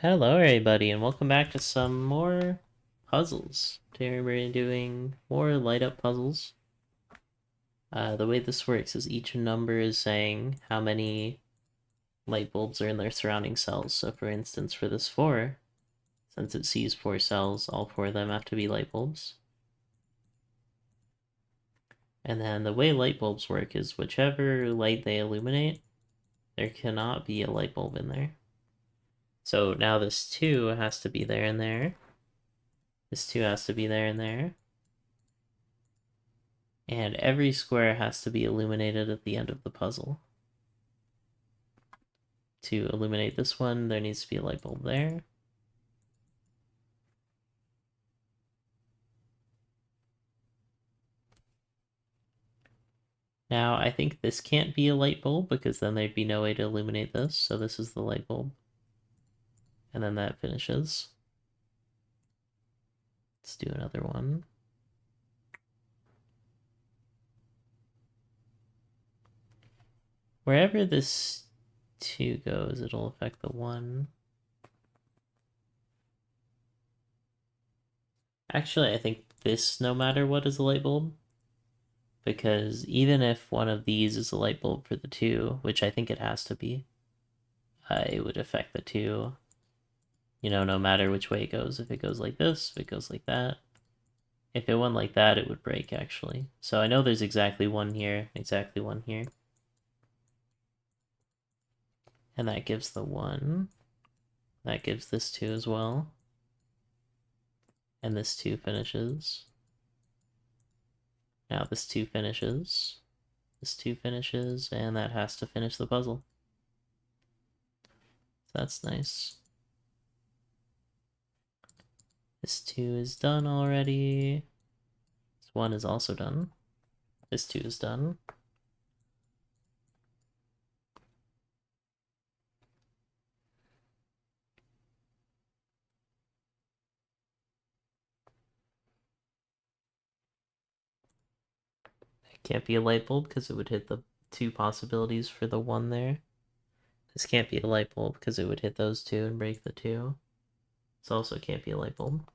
Hello everybody and welcome back to some more puzzles. Today we're doing more light up puzzles. The way this works is each number is saying how many light bulbs are in their surrounding cells. So for instance for this 4, since it sees 4 cells, all 4 of them have to be light bulbs. And then the way light bulbs work is whichever light they illuminate, there cannot be a light bulb in there. So now this 2 has to be there and there. This 2 has to be there and there. And every square has to be illuminated at the end of the puzzle. To illuminate this one, there needs to be a light bulb there. Now, I think this can't be a light bulb because then there'd be no way to illuminate this, so this is the light bulb. And then that finishes. Let's do another one. Wherever this 2 goes, it'll affect the 1. Actually, I think this, no matter what, is a light bulb. Because even if one of these is a light bulb for the 2, which I think it has to be, it would affect the 2. You know, no matter which way it goes. If it goes like this, if it goes like that. If it went like that, it would break, actually. So I know there's exactly one here, exactly one here. And that gives the 1. That gives this 2 as well. And this 2 finishes. Now this 2 finishes. This 2 finishes, and that has to finish the puzzle. So that's nice. This 2 is done already. This 1 is also done. This 2 is done. It can't be a light bulb because it would hit the 2 possibilities for the 1 there. This can't be a light bulb because it would hit those 2 and break the 2. This also can't be a light bulb.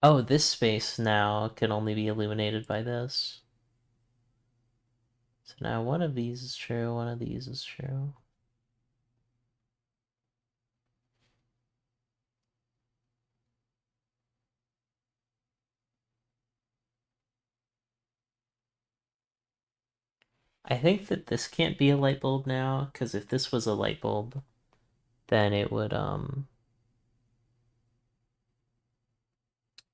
Oh, this space now can only be illuminated by this. So now one of these is true, one of these is true. I think that this can't be a light bulb now, because if this was a light bulb, then it would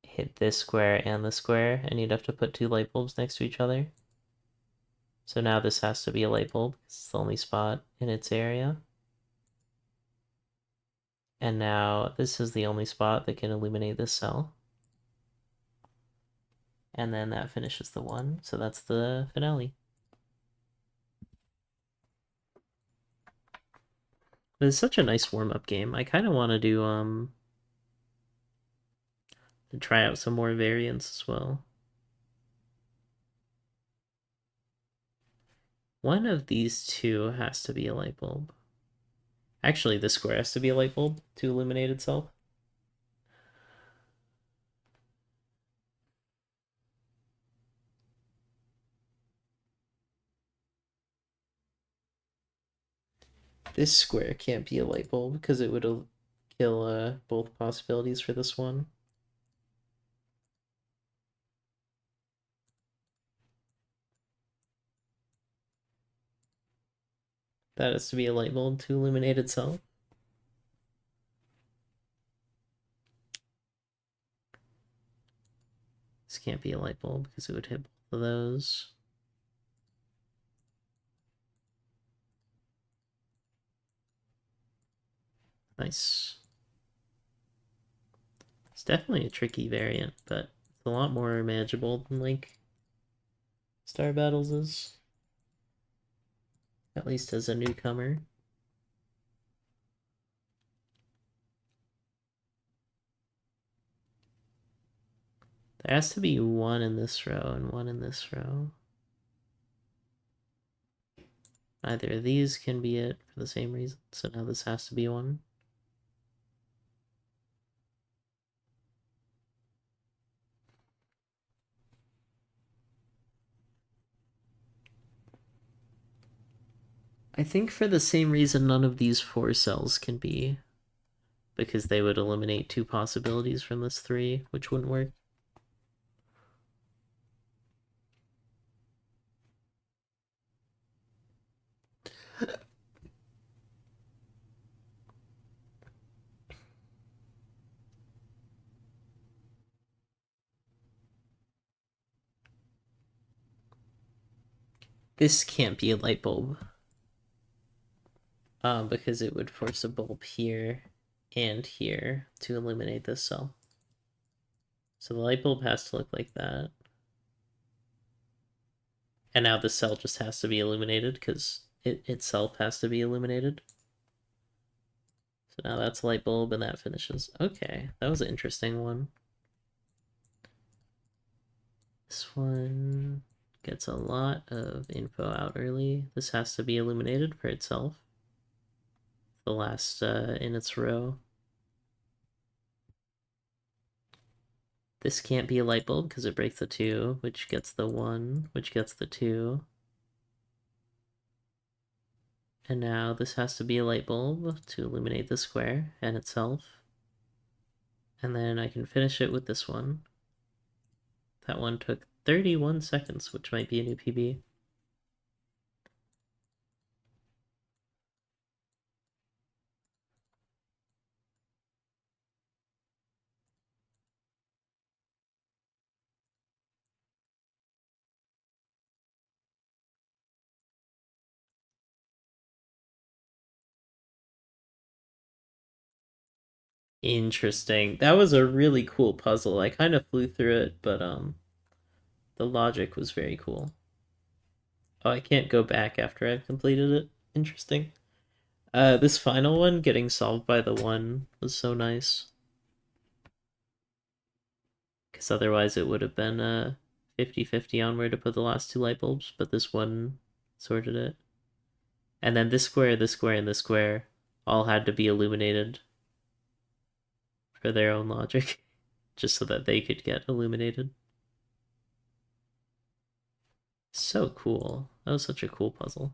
hit this square and this square, and you'd have to put 2 light bulbs next to each other. So now this has to be a light bulb, because it's the only spot in its area. And now this is the only spot that can illuminate this cell. And then that finishes the 1, so that's the finale. But it's such a nice warm-up game. I kind of want to do try out some more variants as well. One of these 2 has to be a light bulb. Actually, this square has to be a light bulb to illuminate itself. This square can't be a light bulb because it would kill both possibilities for this one. That has to be a light bulb to illuminate itself. This can't be a light bulb because it would hit both of those. Nice. It's definitely a tricky variant, but it's a lot more manageable than like Star Battles is. At least as a newcomer. There has to be one in this row and one in this row. Neither of these can be it for the same reason, so now this has to be one. I think for the same reason none of these 4 cells can be, because they would eliminate 2 possibilities from this 3, which wouldn't work. This can't be a light bulb. Because it would force a bulb here and here to illuminate this cell. So the light bulb has to look like that. And now the cell just has to be illuminated because it itself has to be illuminated. So now that's a light bulb and that finishes. Okay, that was an interesting one. This one gets a lot of info out early. This has to be illuminated for itself. The last in its row. This can't be a light bulb because it breaks the 2, which gets the 1, which gets the 2. And now this has to be a light bulb to illuminate the square and itself. And then I can finish it with this one. That one took 31 seconds, which might be a new PB. Interesting. That was a really cool puzzle. I kind of flew through it, but the logic was very cool. Oh, I can't go back after I've completed it. Interesting. This final one, getting solved by the 1, was so nice. Because otherwise it would have been 50-50 on where to put the last 2 light bulbs, but this one sorted it. And then this square, and this square all had to be illuminated for their own logic, just so that they could get illuminated. So cool. That was such a cool puzzle.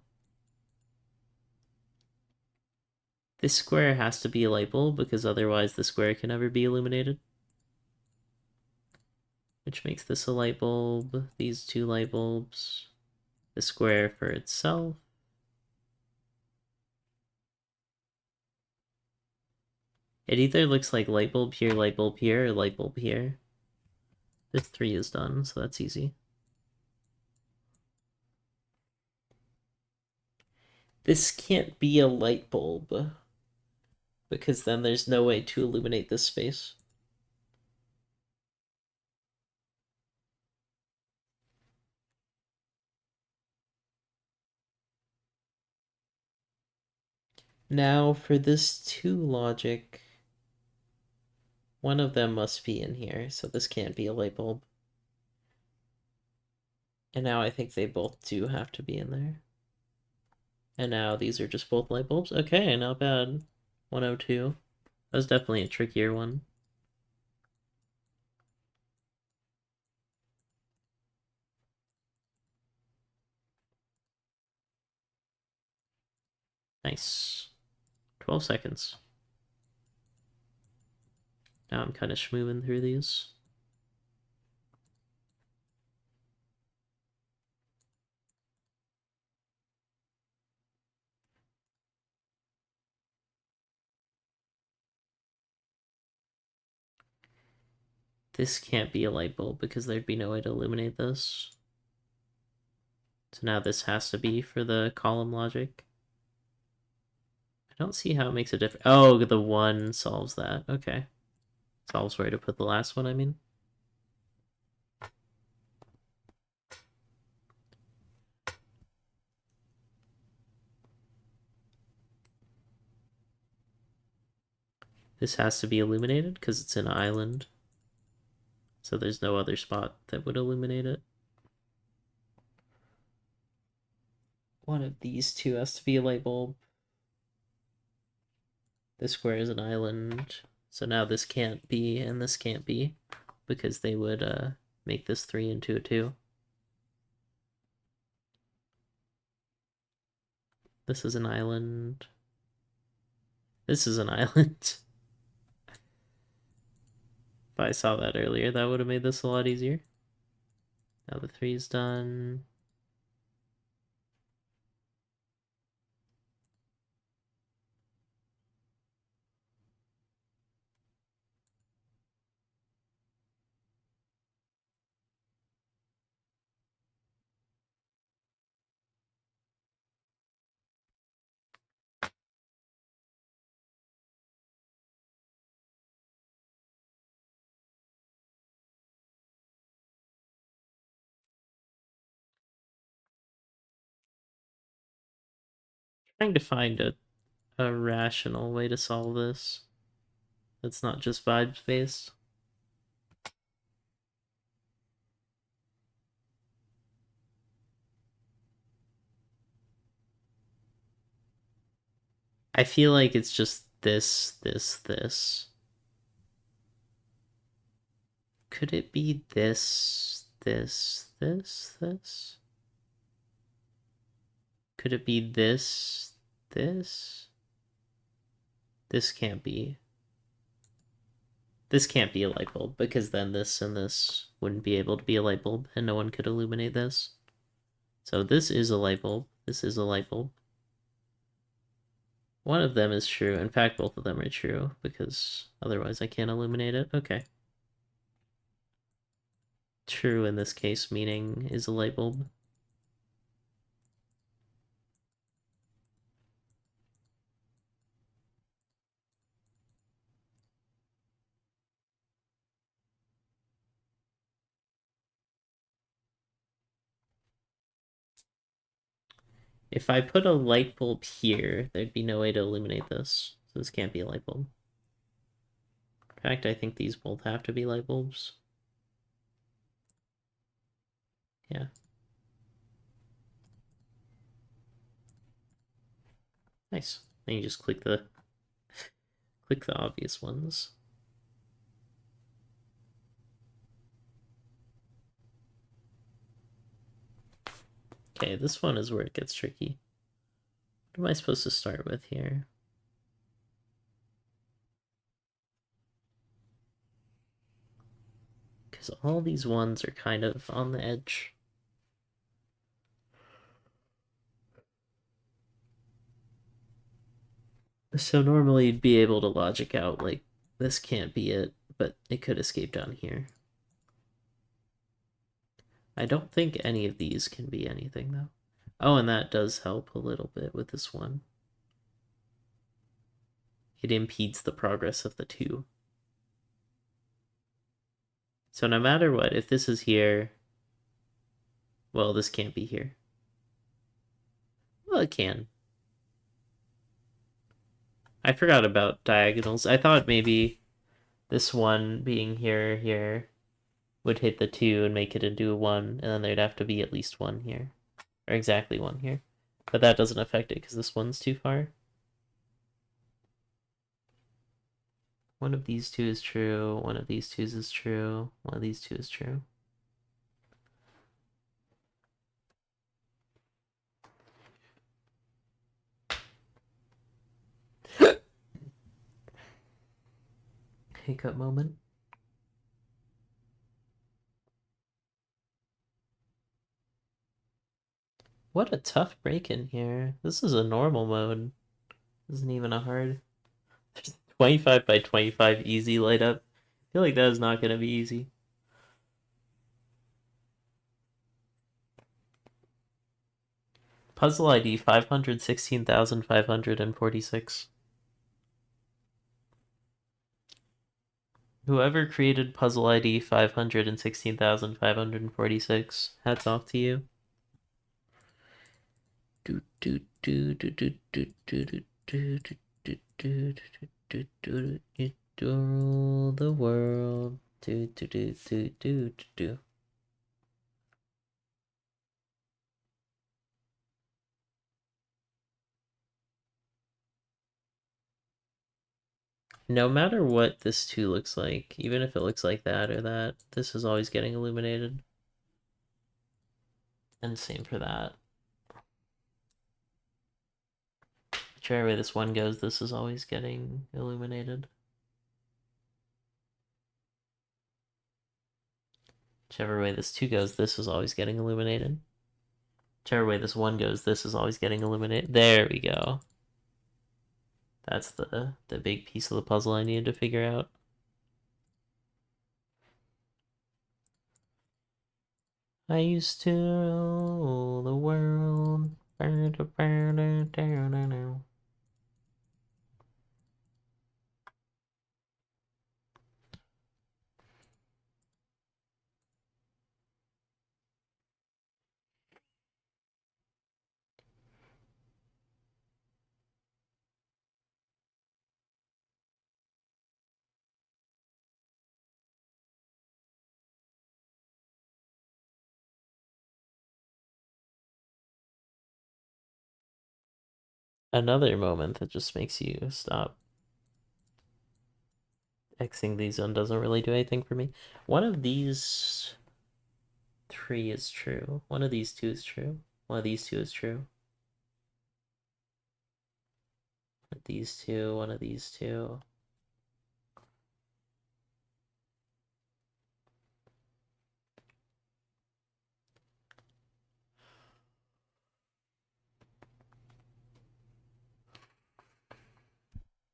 This square has to be a light bulb because otherwise the square can never be illuminated. Which makes this a light bulb, these 2 light bulbs, the square for itself. It either looks like light bulb here, or light bulb here. This 3 is done, so that's easy. This can't be a light bulb because then there's no way to illuminate this space. Now for this 2 logic, one of them must be in here, so this can't be a light bulb. And now I think they both do have to be in there. And now these are just both light bulbs. Okay, not bad. 102. That was definitely a trickier one. Nice. 12 seconds. Now I'm kind of schmooving through these. This can't be a light bulb because there'd be no way to illuminate this. So now this has to be for the column logic. I don't see how it makes a difference. Oh, the 1 solves that. Okay. Solves where to put the last one, I mean. This has to be illuminated because it's an island. So there's no other spot that would illuminate it. One of these two has to be a light bulb. This square is an island. So now this can't be and this can't be because they would make this 3 into a 2. This is an island. This is an island. If I saw that earlier, that would have made this a lot easier. Now the 3 is done. Trying to find a rational way to solve this that's not just vibes based. I feel like it's just this, this, this. Could it be this, this, this, this? Could it be this, this? This can't be. This can't be a light bulb because then this and this wouldn't be able to be a light bulb and no one could illuminate this. So this is a light bulb. This is a light bulb. One of them is true. In fact, both of them are true because otherwise I can't illuminate it. Okay. True in this case, meaning is a light bulb. If I put a light bulb here, there'd be no way to illuminate this. So this can't be a light bulb. In fact, I think these both have to be light bulbs. Yeah. Nice. Then you just click the obvious ones. Okay, this one is where it gets tricky. What am I supposed to start with here? Because all these ones are kind of on the edge. So normally you'd be able to logic out, like, this can't be it, but it could escape down here. I don't think any of these can be anything, though. Oh, and that does help a little bit with this one. It impedes the progress of the 2. So no matter what, if this is here, well, this can't be here. Well, it can. I forgot about diagonals. I thought maybe this one being here would hit the 2 and make it into a 1, and then there'd have to be at least 1 here. Or exactly 1 here. But that doesn't affect it because this one's too far. One of these 2 is true, one of these 2's is true, one of these 2 is true. Hiccup moment. What a tough break in here. This is a normal mode. This isn't even a hard. There's 25 by 25 easy light up. I feel like that is not going to be easy. Puzzle ID 516,546. Whoever created puzzle ID 516,546, hats off to you. You rule the world. Do do do do do do do. No matter what this 2 looks like, even if it looks like that or that, this is always getting illuminated. And same for that. Whichever way this 1 goes, this is always getting illuminated. Whichever way this 2 goes, this is always getting illuminated. Whichever way this 1 goes, this is always getting illuminated. There we go. That's the big piece of the puzzle I needed to figure out. I used to rule the world. Another moment that just makes you stop. Xing these on doesn't really do anything for me. One of these 3 is true. One of these 2 is true. One of these 2 is true. One of these 2, one of these 2.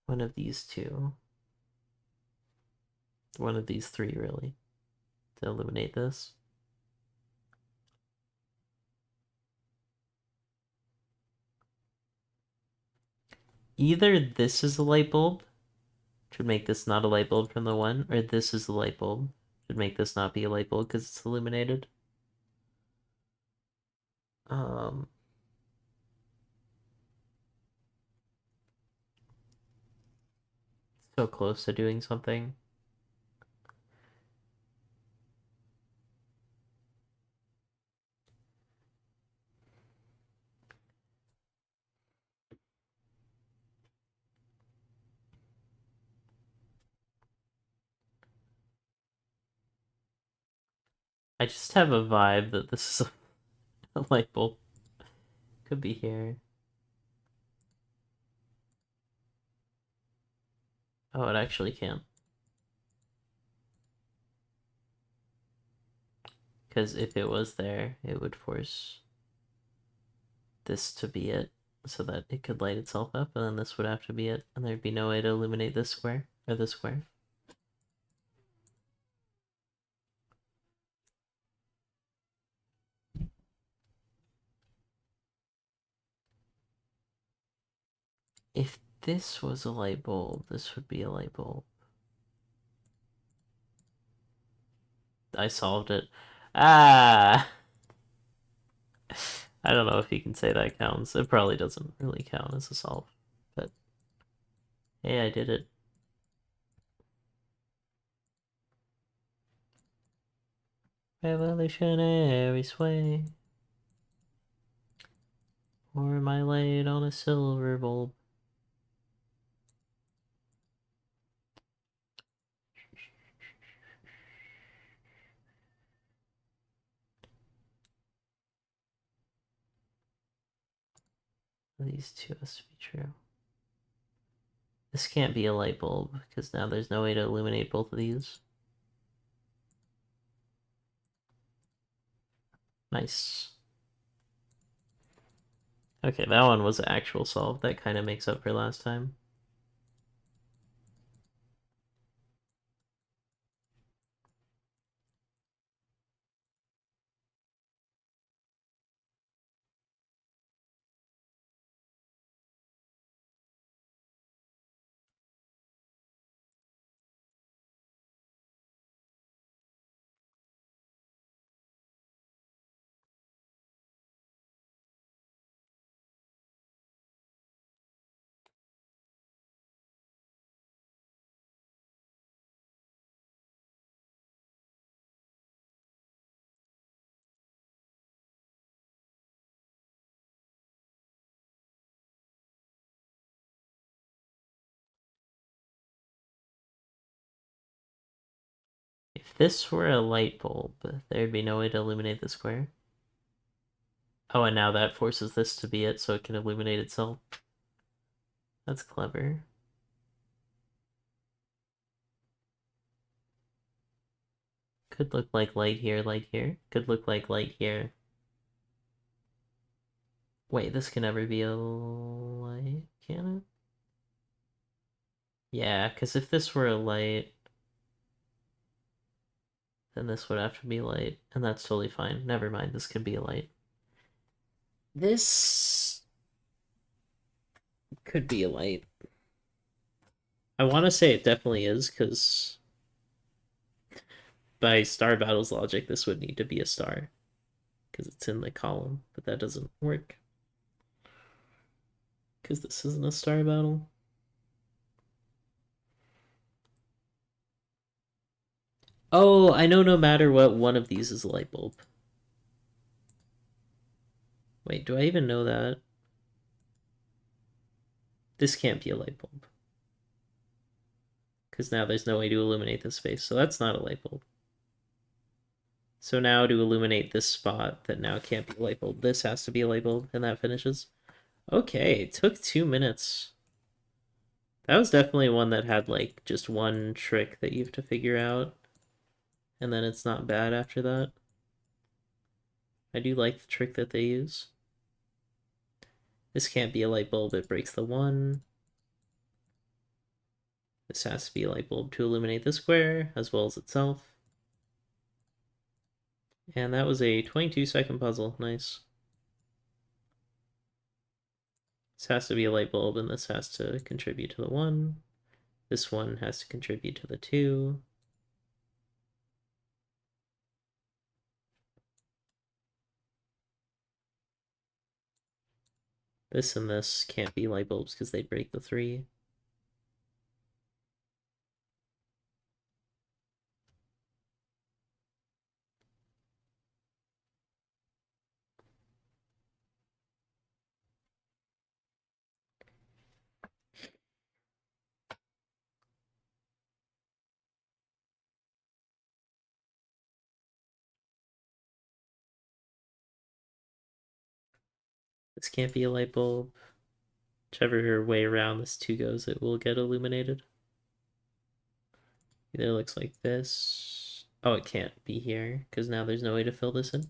One of these 2. One of these 3, really, to illuminate this. Either this is a light bulb, which would make this not a light bulb from the 1, or this is a light bulb, which would make this not be a light bulb because it's illuminated. So close to doing something. I just have a vibe that this is a light bulb. Could be here. Oh, it actually can't. Because if it was there, it would force this to be it so that it could light itself up, and then this would have to be it, and there'd be no way to illuminate this square, or this square. If this was a light bulb, this would be a light bulb. I solved it. Ah! I don't know if you can say that counts. It probably doesn't really count as a solve. But hey, I did it. Revolutionary sway. Or am I light on a silver bulb? These 2 has to be true. This can't be a light bulb, because now there's no way to illuminate both of these. Nice. Okay, that one was an actual solve. That kind of makes up for last time. this were a light bulb, there'd be no way to illuminate the square. Oh, and now that forces this to be it so it can illuminate itself. That's clever. Could look like light here, light here. Could look like light here. Wait, this can never be a light, can it? Yeah, because if this were a light, then this would have to be light, and that's totally fine. Never mind, this could be a light. This could be a light. I want to say it definitely is, because by Star Battle's logic, this would need to be a star, because it's in the column, but that doesn't work. Because this isn't a Star Battle. Oh, I know no matter what, one of these is a light bulb. Wait, do I even know that? This can't be a light bulb. Because now there's no way to illuminate this space, so that's not a light bulb. So now to illuminate this spot that now can't be a light bulb, this has to be a light bulb, and that finishes. Okay, it took 2 minutes. That was definitely one that had like just one trick that you have to figure out, and then it's not bad after that. I do like the trick that they use. This can't be a light bulb, it breaks the 1. This has to be a light bulb to illuminate the square, as well as itself. And that was a 22-second puzzle. Nice. This has to be a light bulb, and this has to contribute to the 1. This one has to contribute to the 2. This and this can't be light bulbs because they'd break the 3. This can't be a light bulb. Whichever way around this 2 goes, it will get illuminated. Either looks like this. Oh, it can't be here, because now there's no way to fill this in.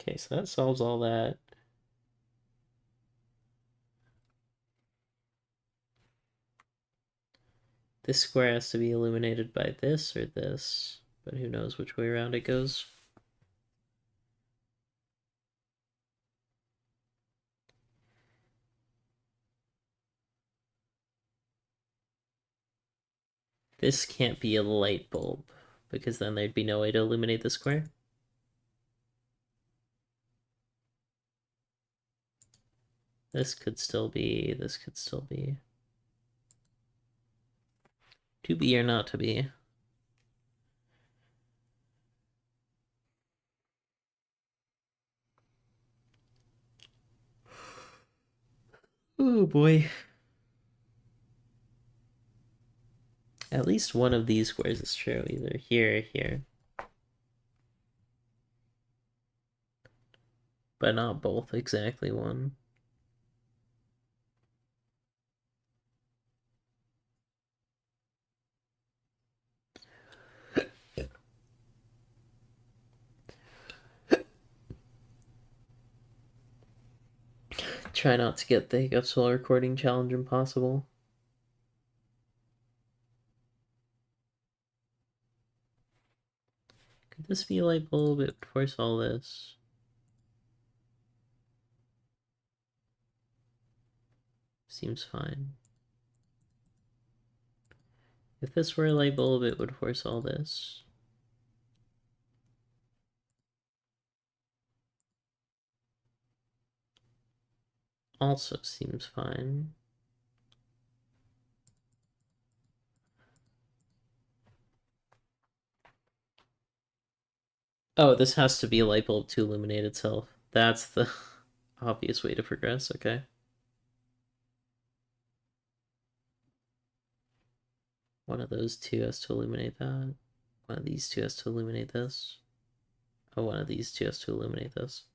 Okay, so that solves all that. This square has to be illuminated by this or this, but who knows which way around it goes. This can't be a light bulb, because then there'd be no way to illuminate the square. This could still be, this could still be. To be or not to be. Oh boy. At least one of these squares is true, either here or here. But not both exactly one. Try not to get the hiccups while recording Challenge Impossible. Could this be a light bulb? It would force all this. Seems fine. If this were a light bulb, it would force all this. Also seems fine. Oh, this has to be a light bulb to illuminate itself. That's the obvious way to progress, okay. One of those two has to illuminate that. One of these two has to illuminate this. Oh, one of these two has to illuminate this.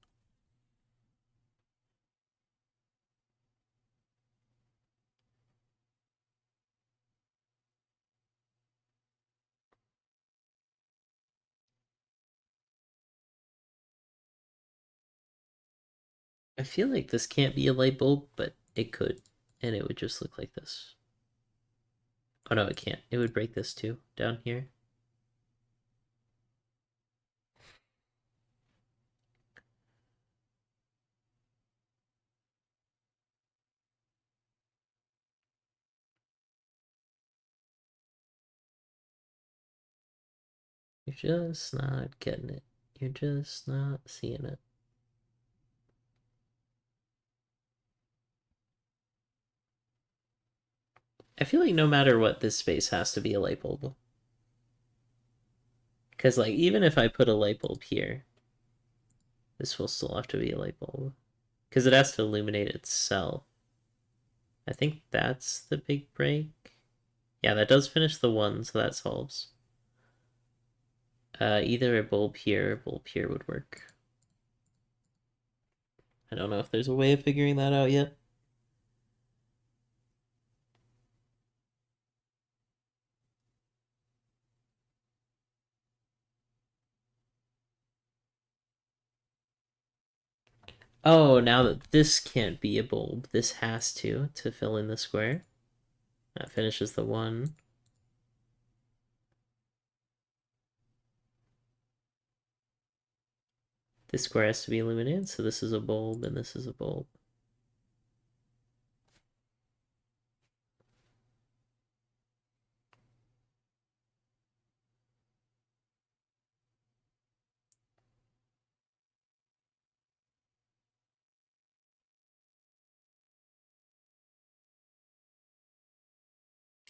I feel like this can't be a light bulb, but it could. And it would just look like this. Oh no, it can't. It would break this too, down here. You're just not getting it. You're just not seeing it. I feel like no matter what, this space has to be a light bulb. Because, like, even if I put a light bulb here, this will still have to be a light bulb. Because it has to illuminate itself. I think that's the big break. Yeah, that does finish the one, so that solves. Either a bulb here or a bulb here would work. I don't know if there's a way of figuring that out yet. Oh, now that this can't be a bulb, this has to fill in the square. That finishes the one. This square has to be illuminated, so this is a bulb and this is a bulb.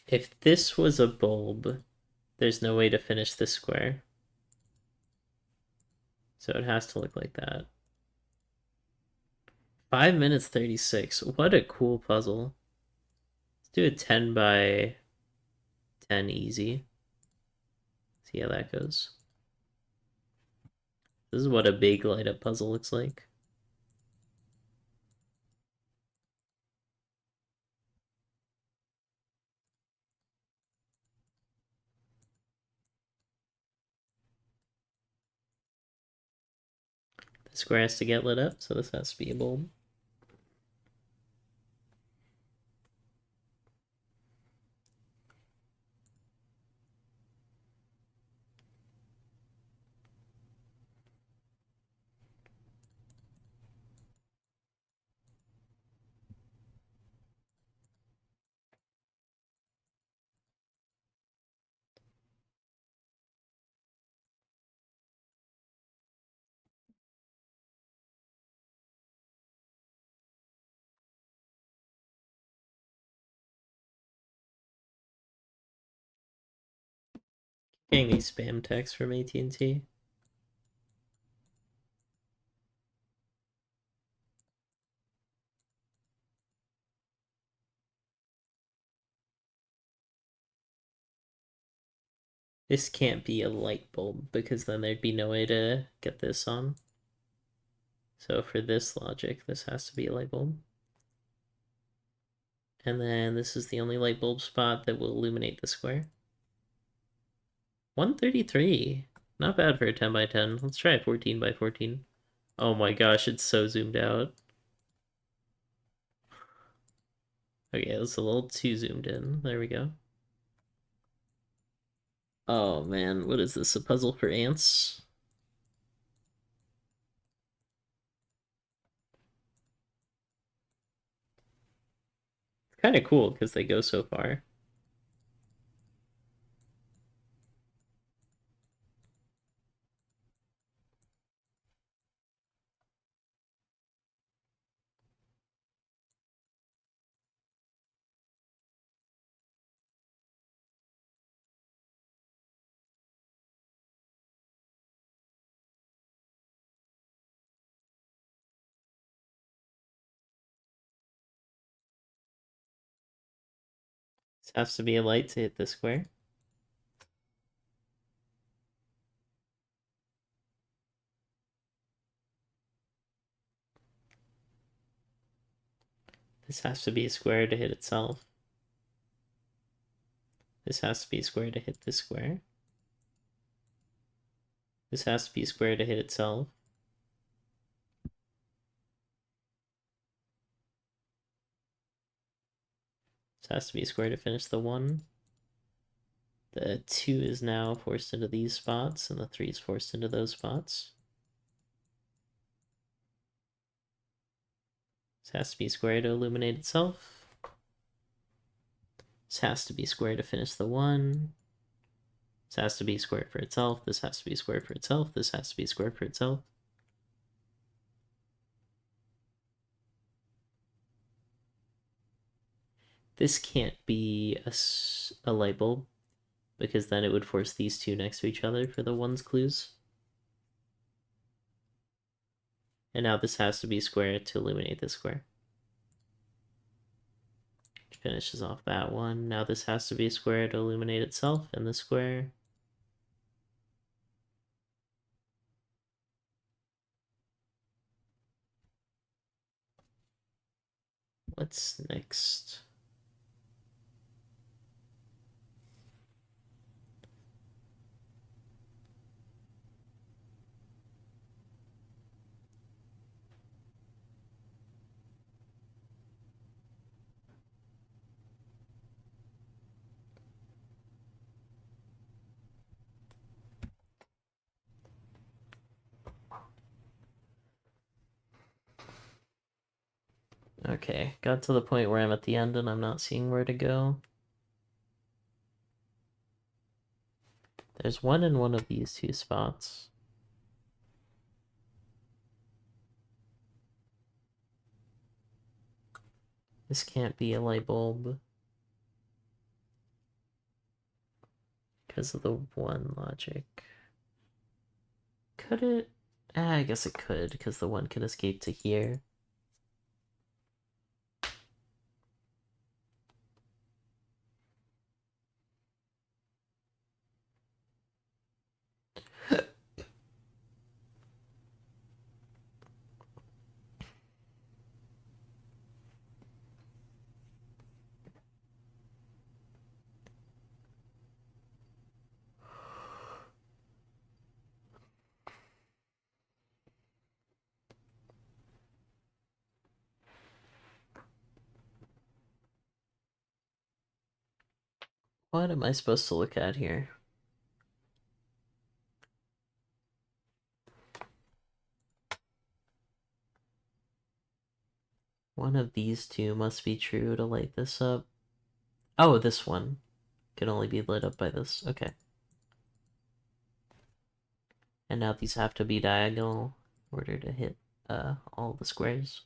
If this was a bulb, there's no way to finish this square. So it has to look like that. 5 minutes 36. What a cool puzzle. Let's do a 10 by 10 easy. See how that goes. This is what a big light up puzzle looks like. The square has to get lit up, so this has to be a bulb. Getting these spam texts from AT&T. This can't be a light bulb because then there'd be no way to get this on. So for this logic, this has to be a light bulb. And then this is the only light bulb spot that will illuminate the square. 133. Not bad for a 10 by 10. Let's try a 14 by 14. Oh my gosh, it's so zoomed out. Okay, that's a little too zoomed in. There we go. Oh man, what is this? A puzzle for ants? Kind of cool because they go so far. This has to be a light to hit the square. This has to be a square to hit itself. This has to be a square to hit this square. This has to be a square to hit itself. This has to be a square to finish the 1. The 2 is now forced into these spots, and the 3 is forced into those spots. This has to be square to illuminate itself. This has to be square to finish the 1. This has to be square for itself. This has to be square for itself. This has to be square for itself. This can't be a light bulb, because then it would force these two next to each other for the 1's clues. And now this has to be square to illuminate this square. Which finishes off that one. Now this has to be a square to illuminate itself and the square. What's next? Okay, got to the point where I'm at the end and I'm not seeing where to go. There's one in one of these two spots. This can't be a light bulb because of the 1 logic. Could it? I guess it could, because the 1 can escape to here. What am I supposed to look at here? One of these two must be true to light this up. Oh, this one can only be lit up by this. Okay. And now these have to be diagonal in order to hit all the squares.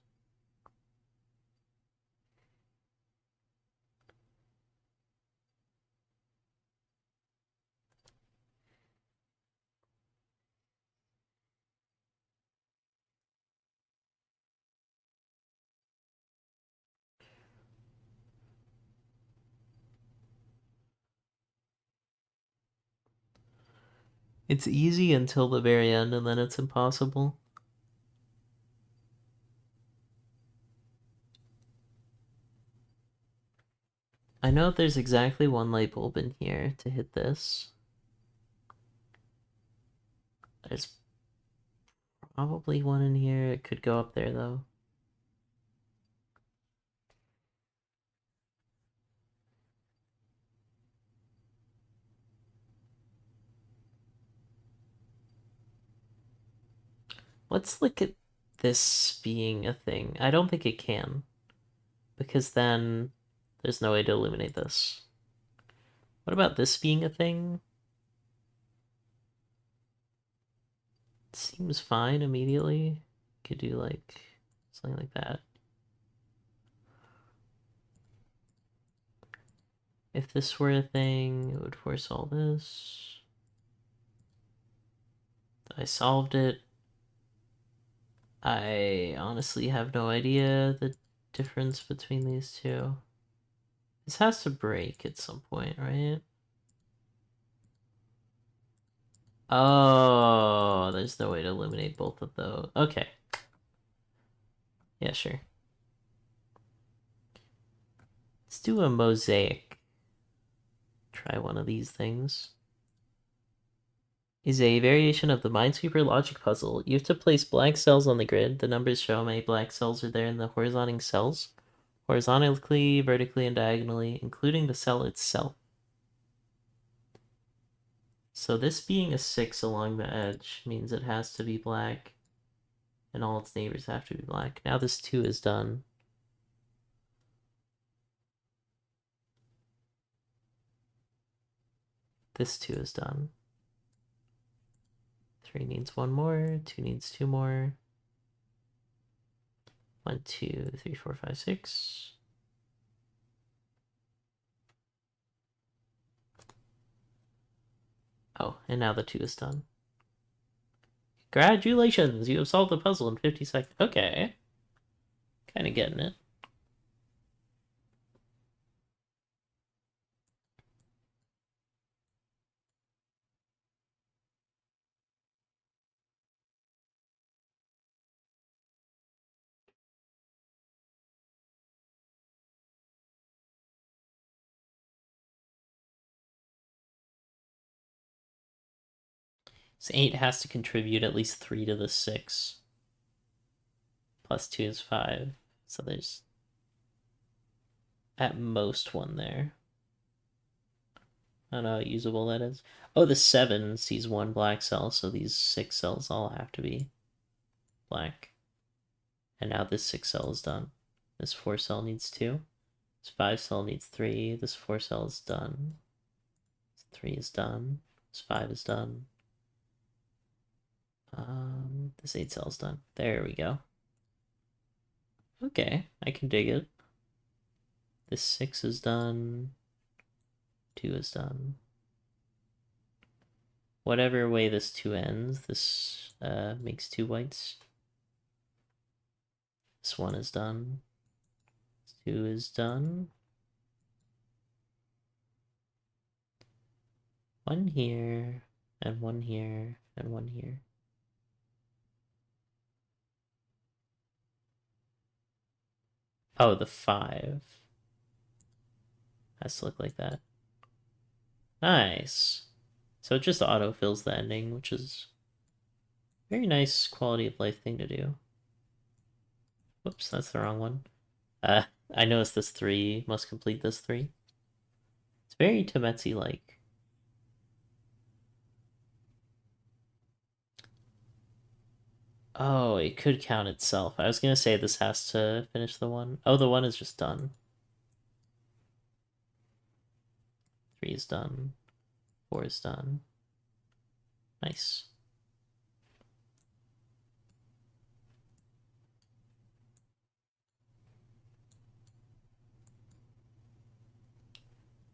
It's easy until the very end, and then it's impossible. I know there's exactly 1 light bulb in here to hit this. There's probably 1 in here. It could go up there, though. Let's look at this being a thing. I don't think it can, because then there's no way to illuminate this. What about this being a thing? It seems fine immediately. Could do like something like that. If this were a thing, it would force all this. I solved it. I honestly have no idea the difference between these two. This has to break at some point, right? Oh, there's no way to eliminate both of those. Okay. Yeah, sure. Let's do a mosaic. Try one of these things. Is a variation of the Minesweeper logic puzzle. You have to place blank cells on the grid. The numbers show how many blank cells are there in the horizontal cells, horizontally, vertically, and diagonally, including the cell itself. So this being a 6 along the edge means it has to be black, and all its neighbors have to be black. Now this 2 is done. This 2 is done. 3 needs 1 more, 2 needs 2 more. 1, 2, 3, 4, 5, 6. Oh, and now the 2 is done. Congratulations, you have solved the puzzle in 50 seconds. Okay. Kind of getting it. So 8 has to contribute at least 3 to the 6. Plus 2 is 5. So there's at most 1 there. I don't know how usable that is. Oh, the 7 sees 1 black cell, so these 6 cells all have to be black. And now this 6 cell is done. This 4 cell needs 2. This 5 cell needs 3. This 4 cell is done. This 3 is done. This 5 is done. This 8 cell is done. There we go. Okay, I can dig it. This 6 is done. 2 is done. Whatever way this 2 ends, this makes 2 whites. This 1 is done. This 2 is done. 1 here, and 1 here, and 1 here. Oh, the 5 has to look like that. Nice. So it just autofills the ending, which is a very nice quality of life thing to do. Whoops, that's the wrong one. I noticed this 3 must complete this 3. It's very Temetsi-like. Oh, it could count itself. I was gonna say this has to finish the 1. Oh, the 1 is just done. 3 is done. 4 is done. Nice.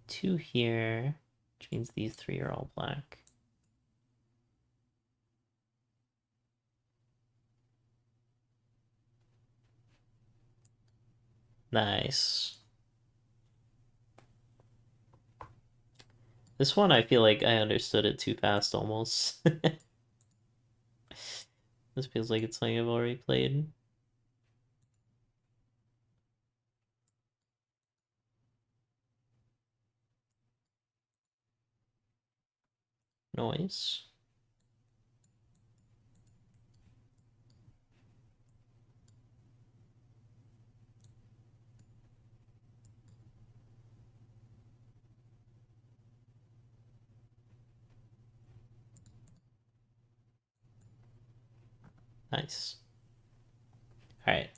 Two here, which means these 3 are all black. Nice. This one, I feel like I understood it too fast almost. This feels like it's something I've already played. Noise. Nice. Alright.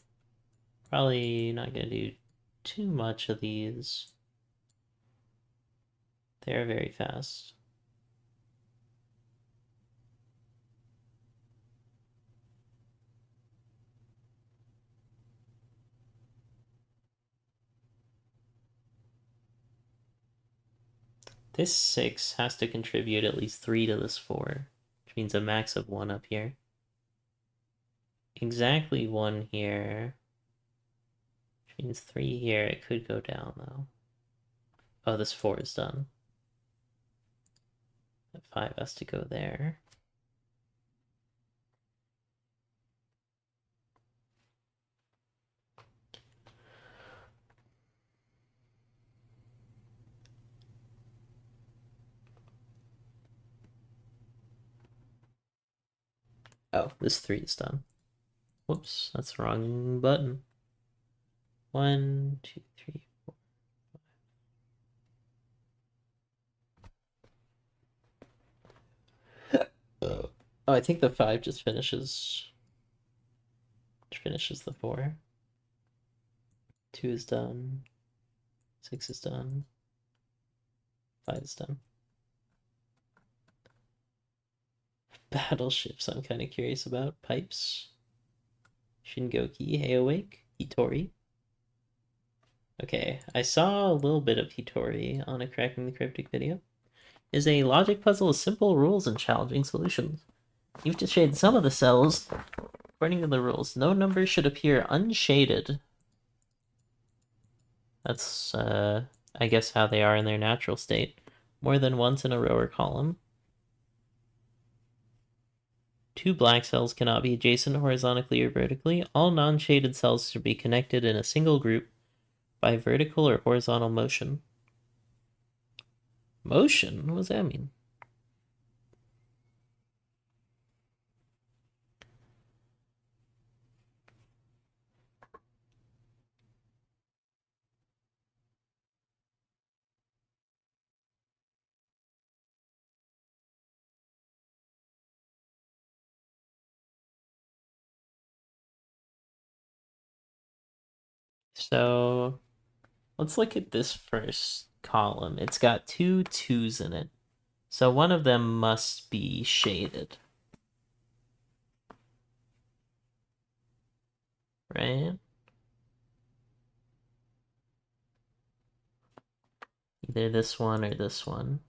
Probably not gonna do too much of these. They're very fast. This 6 has to contribute at least 3 to this 4, which means a max of 1 up here. Exactly 1 here, which means 3 here. It could go down, though. Oh, this 4 is done. That 5 has to go there. Oh, this 3 is done. Whoops, that's the wrong button. 1, 2, 3, 4. Oh, I think the 5 just finishes the 4. 2 is done. 6 is done. 5 is done. Battleships I'm kind of curious about. Pipes. Shingoki, Heawake, Hitori. Okay, I saw a little bit of Hitori on a Cracking the Cryptic video. Is a logic puzzle with simple rules and challenging solutions. You have to shade some of the cells according to the rules. No number should appear unshaded. That's, I guess, how they are in their natural state. More than once in a row or column. 2 black cells cannot be adjacent horizontally or vertically. All non-shaded cells should be connected in a single group by vertical or horizontal motion. Motion? What does that mean? So let's look at this first column. It's got 2 2s in it. So one of them must be shaded. Right? Either this one or this one.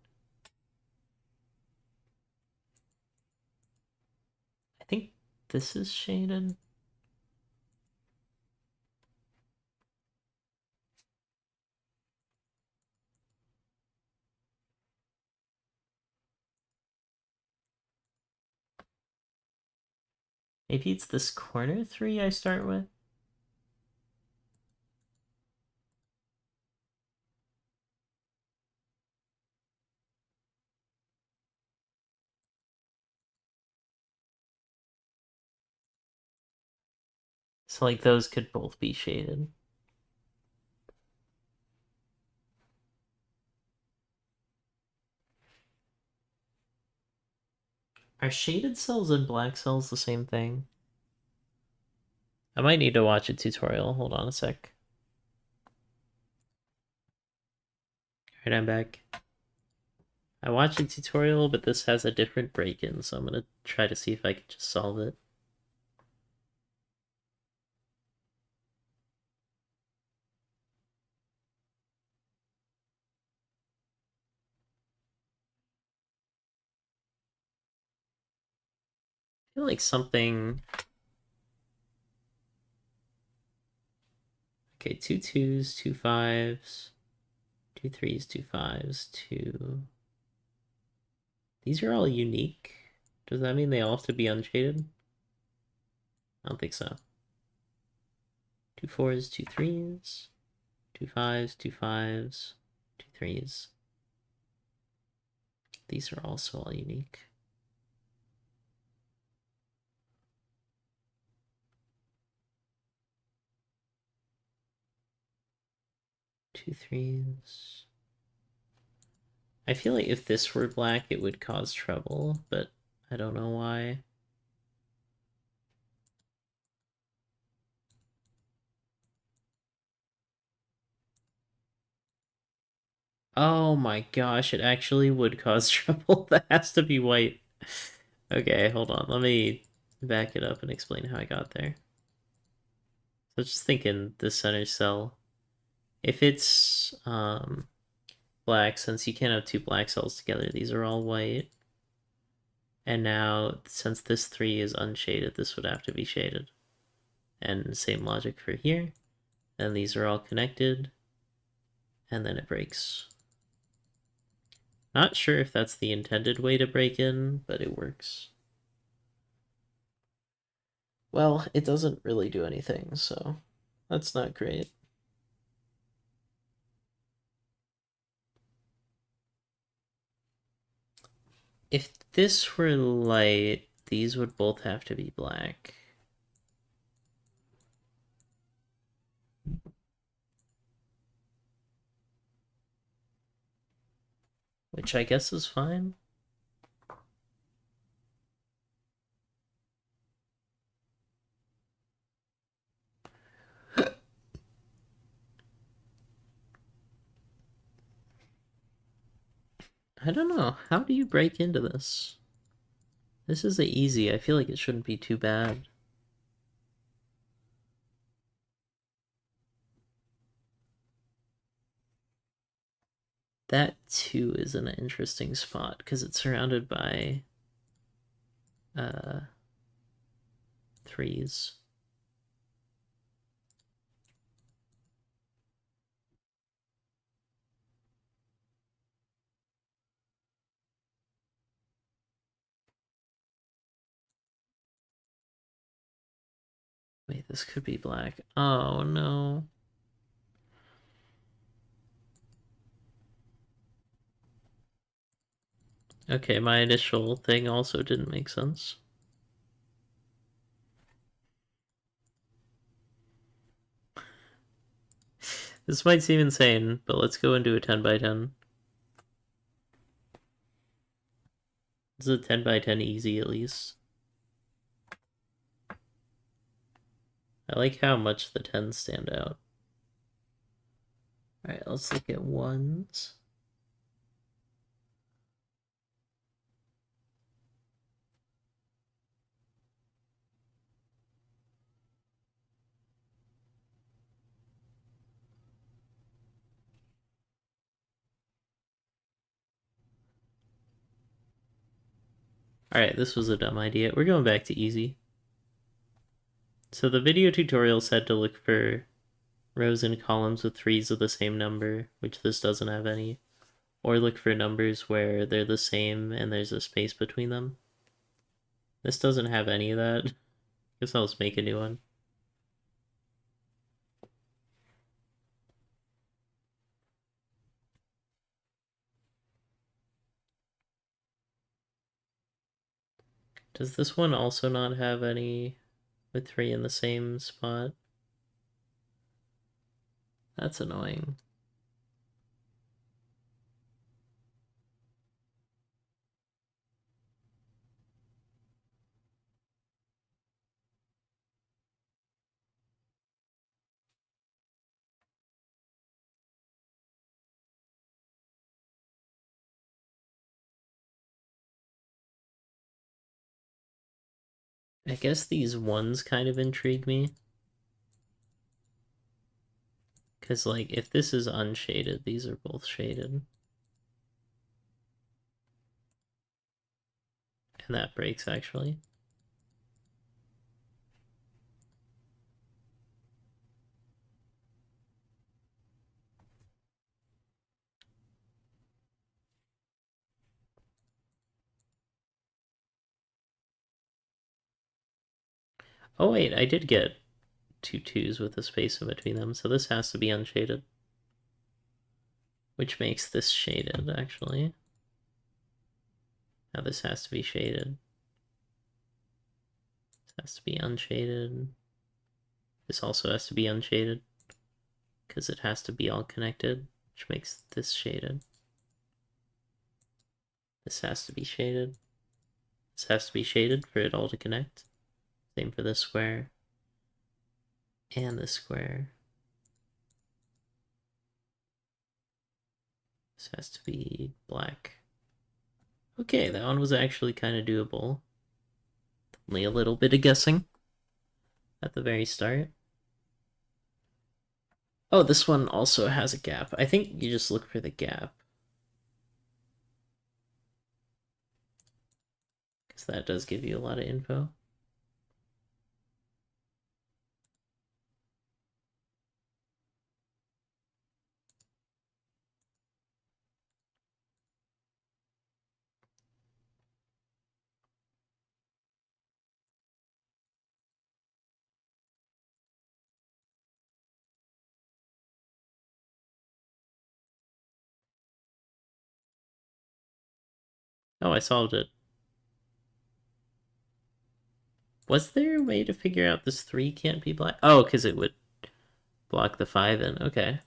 I think this is shaded. Maybe it's this corner 3 I start with. So like those could both be shaded. Are shaded cells and black cells the same thing? I might need to watch a tutorial. Hold on a sec. Alright, I'm back. I watched a tutorial, but this has a different break-in, so I'm gonna try to see if I can just solve it. I feel like something... Okay, 2 2s, 2 5s, 2 3s, 2 5s, 2... These are all unique. Does that mean they all have to be unshaded? I don't think so. 2 4s, 2 3s, 2 5s, 2 5s, 2 3s. These are also all unique. 2 3s. I feel like if this were black, it would cause trouble, but I don't know why. Oh my gosh, it actually would cause trouble. That has to be white. Okay, hold on. Let me back it up and explain how I got there. So just thinking the center cell. If it's black, since you can't have 2 black cells together, these are all white. And now, since this 3 is unshaded, this would have to be shaded. And same logic for here. And these are all connected. And then it breaks. Not sure if that's the intended way to break in, but it works. Well, it doesn't really do anything, so that's not great. If this were light, These would both have to be black. Which I guess is fine. I don't know. How do you break into this? This is easy. I feel like it shouldn't be too bad. That too is an interesting spot because it's surrounded by threes. Wait, this could be black. Oh no. Okay, my initial thing also didn't make sense. This might seem insane, but let's go into a 10 by 10. Is a 10 by 10 easy at least? I like how much the 10s stand out. Alright, let's look at ones. Alright, this was a dumb idea. We're going back to easy. So the video tutorial said to look for rows and columns with threes of the same number, which this doesn't have any. Or look for numbers where they're the same and there's a space between them. This doesn't have any of that. Guess I'll just make a new one. Does this one also not have any with three in the same spot? That's annoying. I guess these ones kind of intrigue me. Because, like, if this is unshaded, these are both shaded. And that breaks, actually. Oh wait, I did get two twos with a space in between them, so this has to be unshaded. Which makes this shaded, actually. Now this has to be shaded. This has to be unshaded. This also has to be unshaded. Because it has to be all connected, which makes this shaded. This has to be shaded. This has to be shaded for it all to connect. Same for this square. And this square. This has to be black. Okay, that one was actually kind of doable. Only a little bit of guessing at the very start. Oh, this one also has a gap. I think you just look for the gap. Because that does give you a lot of info. Oh, I solved it. Was there a way to figure out this 3 can't be black? Oh, because it would block the 5 in. Okay.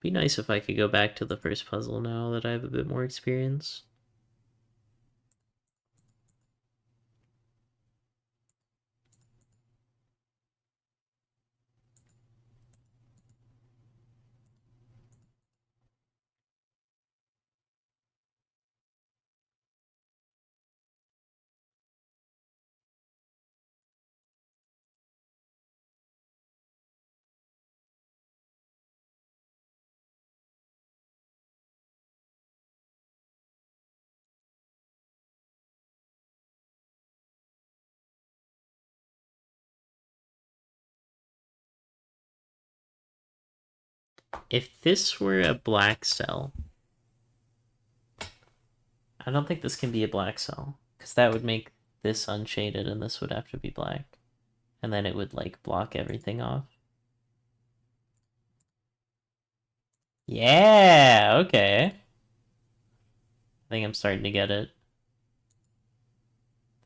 Be nice if I could go back to the first puzzle now that I have a bit more experience. If this were a black cell, I don't think this can be a black cell, because that would make this unshaded and this would have to be black. And then it would, like, block everything off. Yeah, okay. I think I'm starting to get it.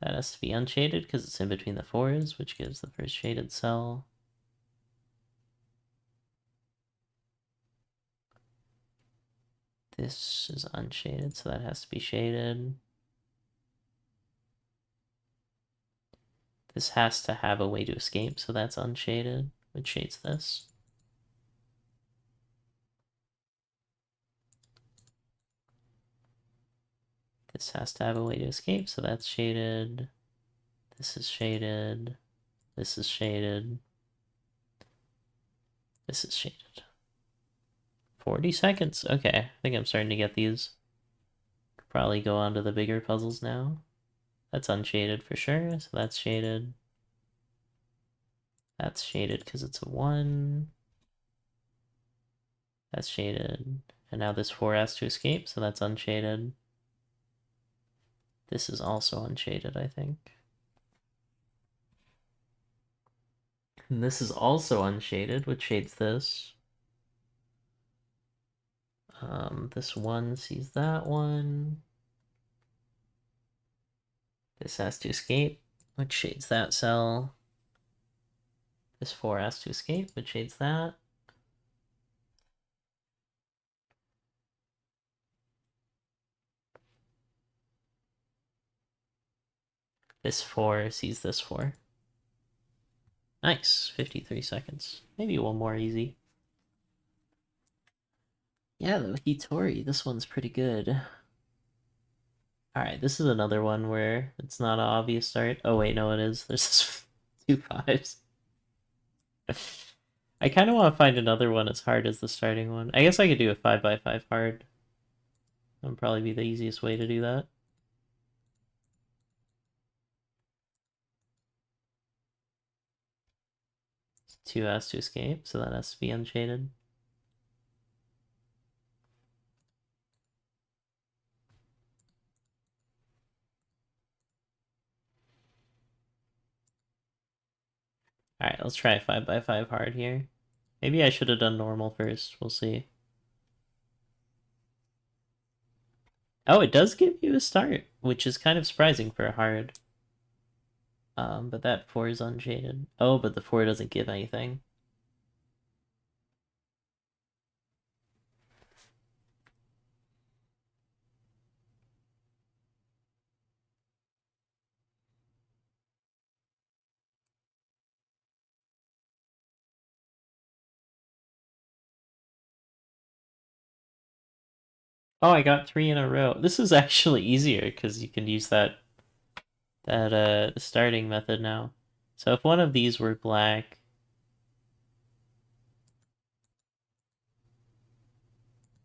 That has to be unshaded because it's in between the 4s, which gives the first shaded cell. This is unshaded, so that has to be shaded. This has to have a way to escape, so that's unshaded, which shades this. This has to have a way to escape, so that's shaded. This is shaded. This is shaded. This is shaded. 40 seconds. Okay, I think I'm starting to get these. Could probably go on to the bigger puzzles now. That's unshaded for sure, so that's shaded. That's shaded because it's a 1. That's shaded. And now this 4 has to escape, so that's unshaded. This is also unshaded, I think. And this is also unshaded, which shades this. This 1 sees that one. This has to escape, which shades that cell. This 4 has to escape, which shades that. This 4 sees this 4. Nice, 53 seconds. Maybe one more easy. Yeah, the Hitori, this one's pretty good. Alright, this is another one where it's not an obvious start. Oh wait, no it is. There's 2 5s. I kind of want to find another one as hard as the starting one. I guess I could do a 5x5 hard. That would probably be the easiest way to do that. Two has to escape, so that has to be unshaded. Alright, let's try 5x5 hard here. Maybe I should have done normal first. We'll see. Oh, it does give you a start, which is kind of surprising for a hard. But that 4 is unshaded. Oh, but the 4 doesn't give anything. Oh, I got 3 in a row. This is actually easier because you can use that starting method now. So if one of these were black,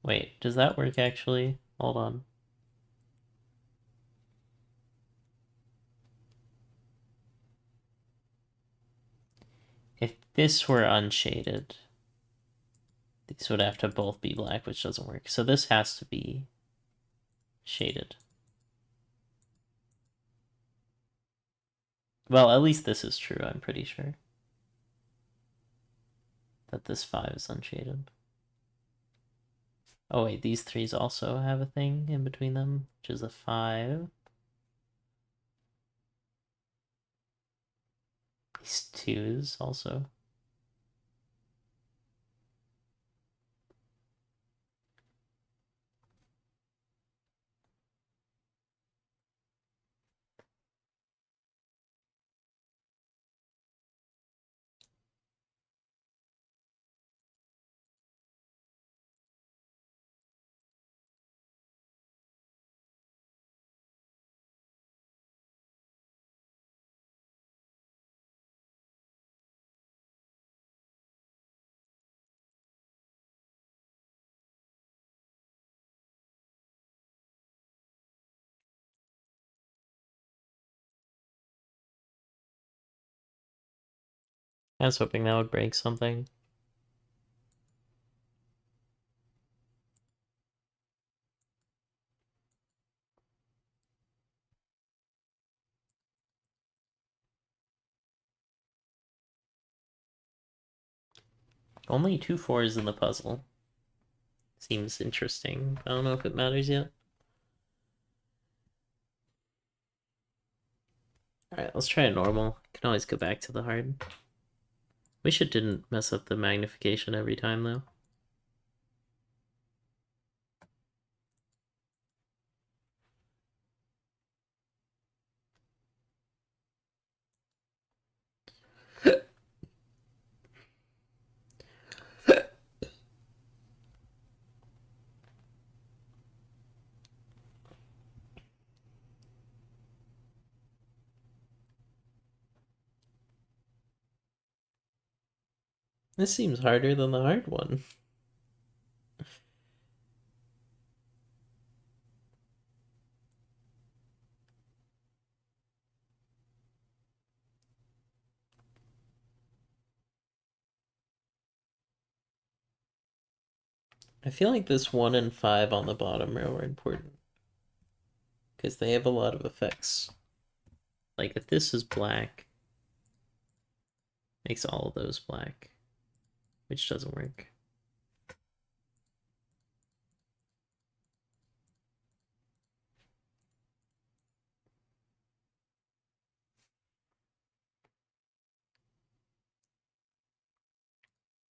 wait, does that work actually? Hold on. If this were unshaded, these would have to both be black, which doesn't work. So this has to be shaded. Well, at least this is true, I'm pretty sure. That this 5 is unshaded. Oh wait, these 3s also have a thing in between them, which is a 5. These twos also. I was hoping that would break something. Only 2 4s in the puzzle. Seems interesting. I don't know if it matters yet. Alright, let's try a normal. Can always go back to the hard. Wish it didn't mess up the magnification every time, though. This seems harder than the hard one. I feel like this 1 and 5 on the bottom row are important. Because they have a lot of effects. Like, if this is black, makes all of those black. Which doesn't work.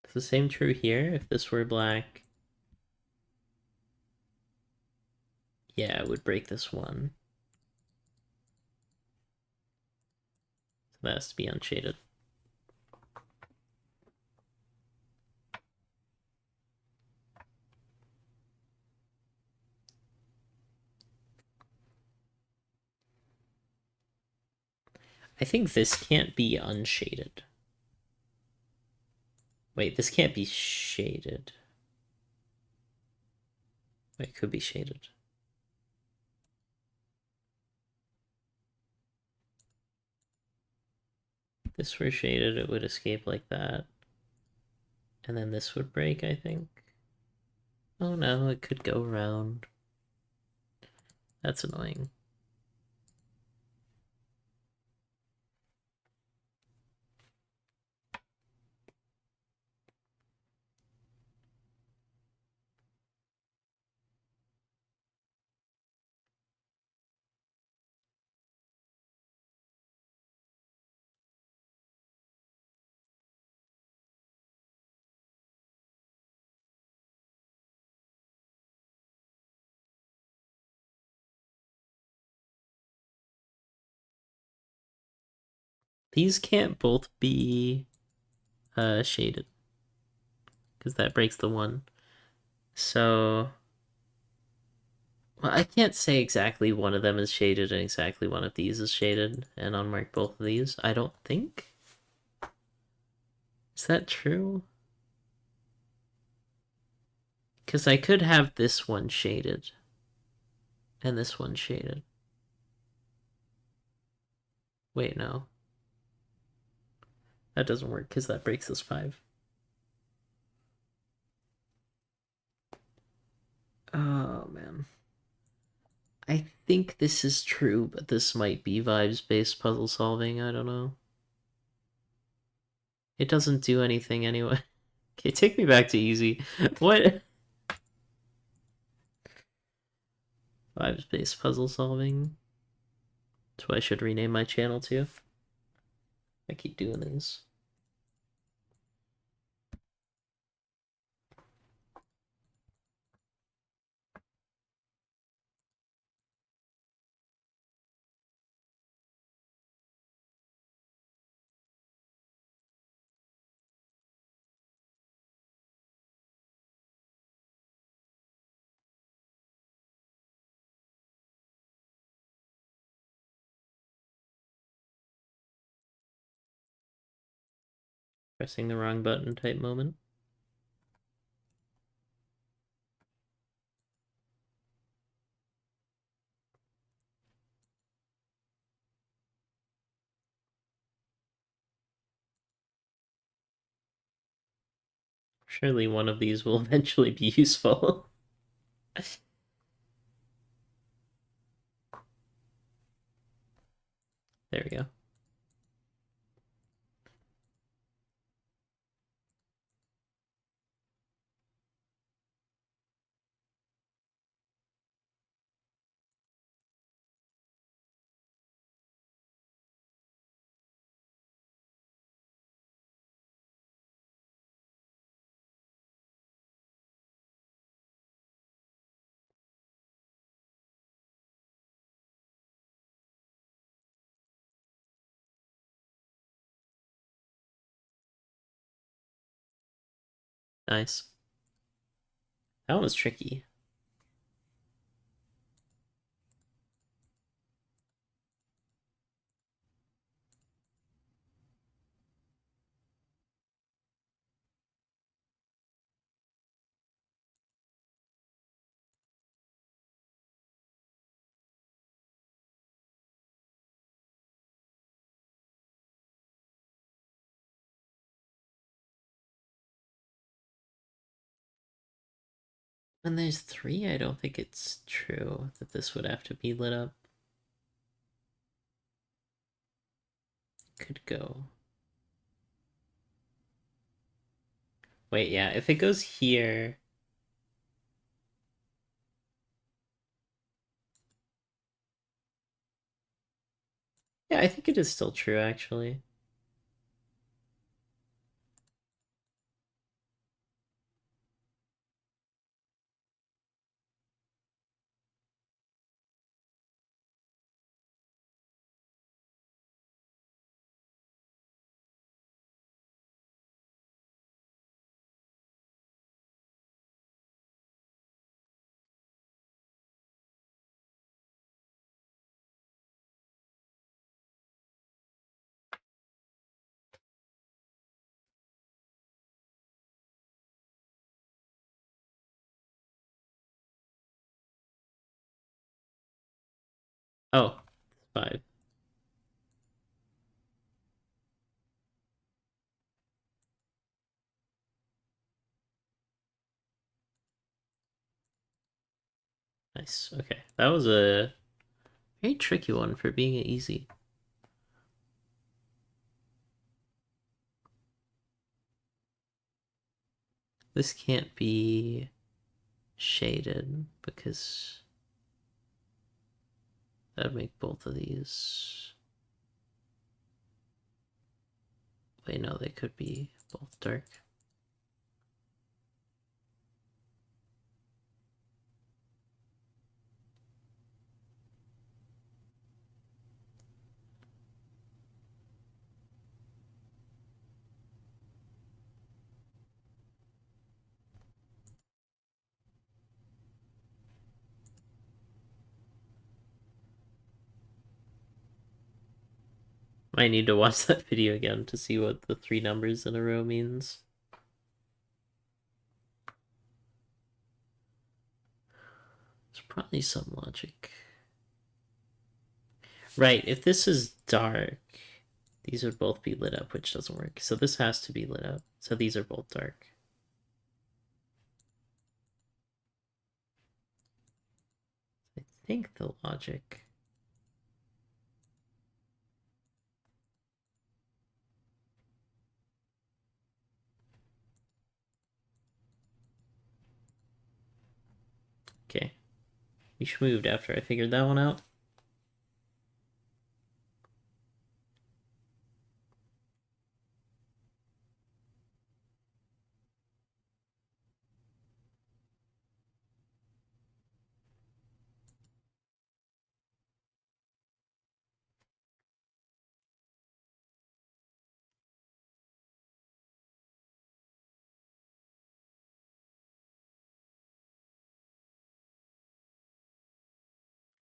Is the same true here? If this were black, yeah, it would break this one. So that has to be unshaded. I think this can't be unshaded. Wait, this can't be shaded. Wait, it could be shaded. If this were shaded, it would escape like that. And then this would break, I think. Oh no, it could go around. That's annoying. These can't both be shaded. Because that breaks the one. So... Well, I can't say exactly one of them is shaded and exactly one of these is shaded and unmark both of these. I don't think. Is that true? Because I could have this one shaded and this one shaded. Wait, no. That doesn't work because that breaks this 5. Oh, man. I think this is true, but this might be vibes-based puzzle solving. I don't know. It doesn't do anything anyway. Okay, take me back to easy. What? Vibes-based puzzle solving. That's what I should rename my channel to. I keep doing these. Pressing the wrong button type moment. Surely one of these will eventually be useful. There we go. Nice. That one was tricky. When there's 3, I don't think it's true that this would have to be lit up. Could go. Wait, yeah, if it goes here. Yeah, I think it is still true, actually. Oh, 5. Nice. Okay, that was a very tricky one for being easy. This can't be shaded because that'd make both of these. Wait, no, they could be both dark. I need to watch that video again to see what the 3 numbers in a row means. There's probably some logic. Right, if this is dark, these would both be lit up, which doesn't work. So this has to be lit up. So these are both dark. I think the logic. Okay. We moved after I figured that one out.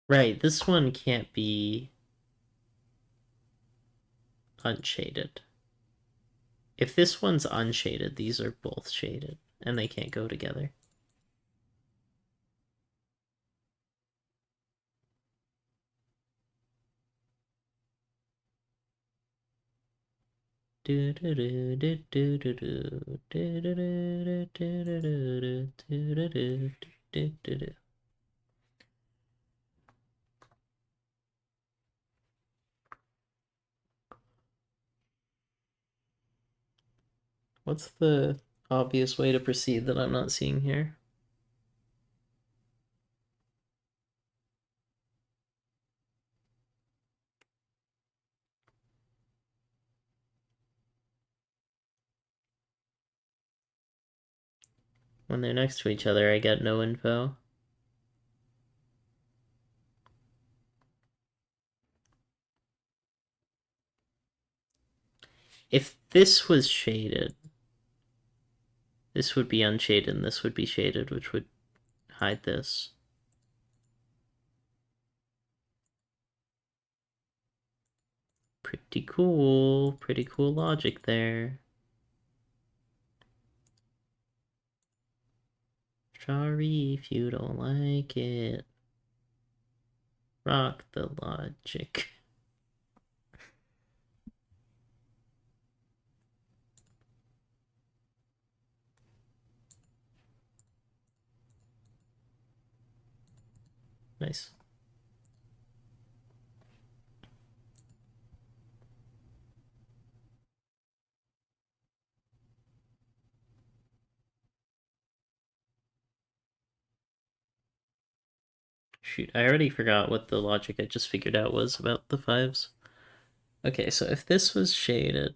Right, this one can't be unshaded. If this one's unshaded, these are both shaded, and they can't go together. What's the obvious way to proceed that I'm not seeing here? When they're next to each other, I get no info. If this was shaded, this would be unshaded and this would be shaded, which would hide this. Pretty cool logic there. Sorry if you don't like it. Rock the logic. Nice. Shoot, I already forgot what the logic I just figured out was about the fives. Okay, so if this was shaded,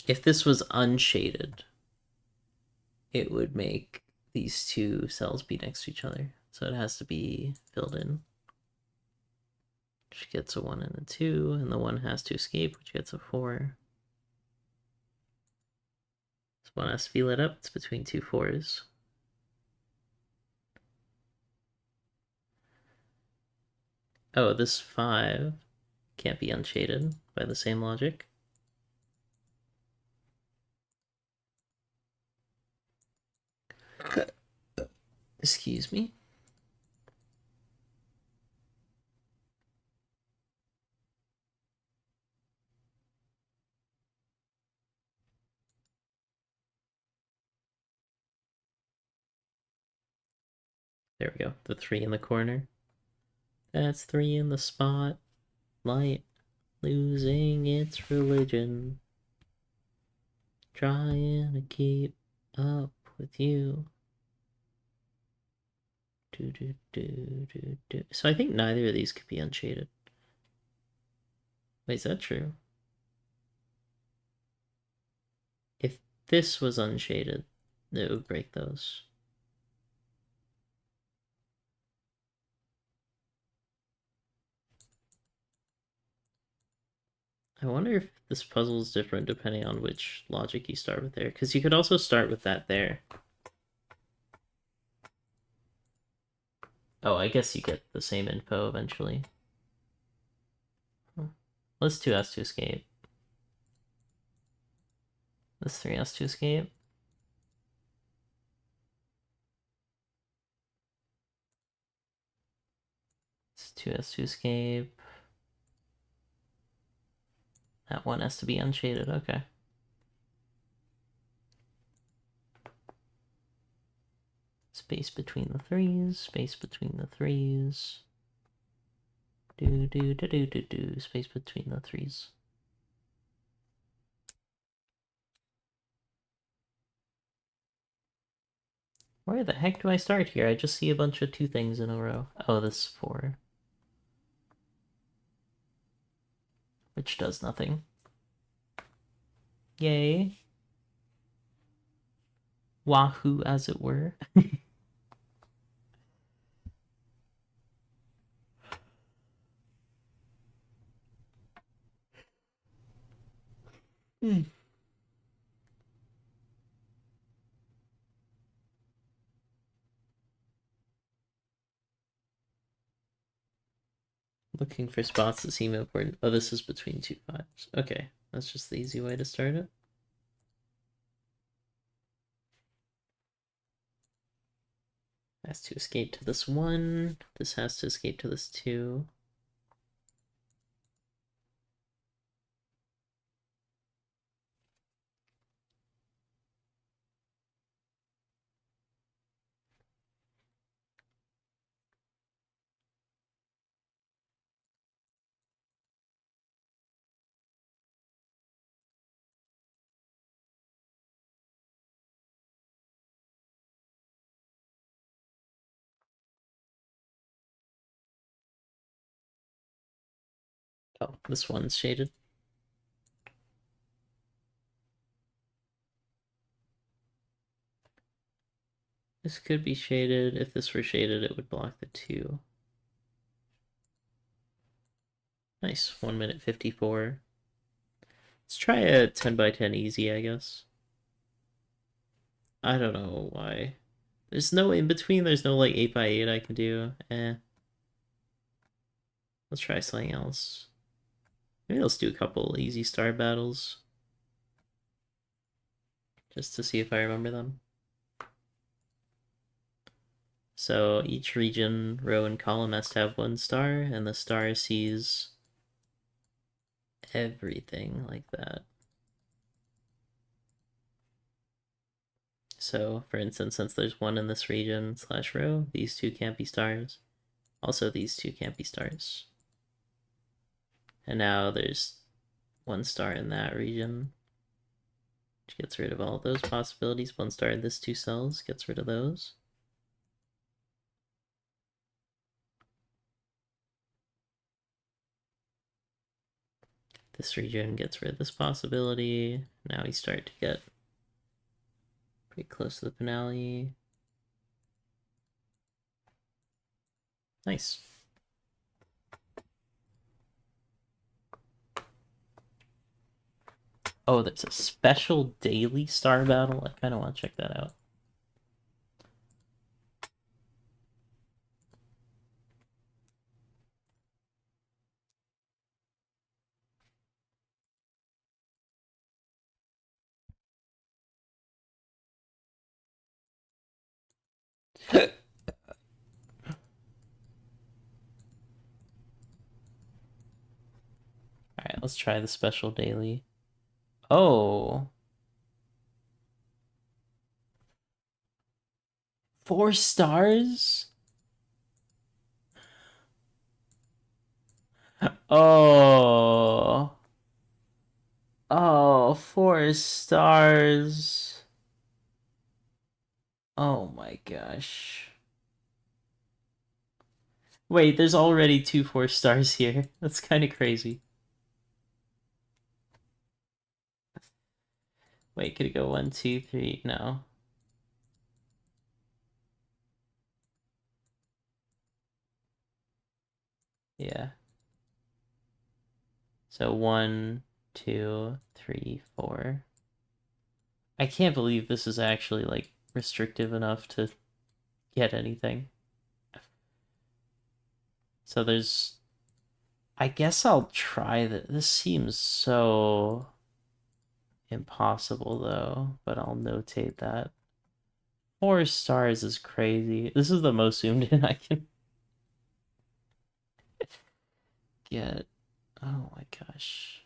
if this was unshaded, it would make these two cells be next to each other. So it has to be filled in. Which gets a 1 and a 2, and the 1 has to escape, which gets a 4. This 1 has to be lit up, it's between two 4s. Oh, this 5 can't be unshaded by the same logic. Excuse me. There we go, the 3 in the corner. That's 3 in the spot. Light losing its religion. Trying to keep up with you. So I think neither of these could be unshaded. Wait, is that true? If this was unshaded, it would break those. I wonder if this puzzle is different depending on which logic you start with there, because you could also start with that there. Oh, I guess you get the same info eventually. This 2 has to escape. This 3 has to escape. This 2 has to escape. That 1 has to be unshaded, okay. Space between the 3s, space between the 3s. Space between the 3s. Where the heck do I start here? I just see a bunch of 2 things in a row. Oh, this 4. Which does nothing. Yay. Wahoo, as it were. Hmm. Looking for spots that seem important. Oh, this is between two fives. Okay, that's just the easy way to start it. Has to escape to this one. This has to escape to this two. Oh, this one's shaded. This could be shaded. If this were shaded, it would block the two. Nice. 1 minute 54. Let's try a 10 by 10 easy, I guess. I don't know why. There's no in between. There's no like 8 by 8 I can do. Let's try something else. Maybe let's do a couple easy star battles. Just to see if I remember them. So each region, row, and column has to have one star, and the star sees everything like that. So, for instance, since there's one in this region / row, these two can't be stars. Also, these two can't be stars. And now there's one star in that region, which gets rid of all of those possibilities. One star in this two cells gets rid of those. This region gets rid of this possibility. Now we start to get pretty close to the finale. Nice. Oh, there's a special daily star battle. I kind of want to check that out. Alright, let's try the special daily. Oh. 4 stars? Oh. Oh, 4 stars. Oh my gosh. Wait, there's already 2 4 stars here. That's kind of crazy. Wait, could it go 1, 2, 3? No. Yeah. So 1, 2, 3, 4. I can't believe this is actually like restrictive enough to get anything. So there's I guess I'll try that. This seems so impossible though, but I'll notate that. 4 stars is crazy. This is the most zoomed in I can get. Oh my gosh.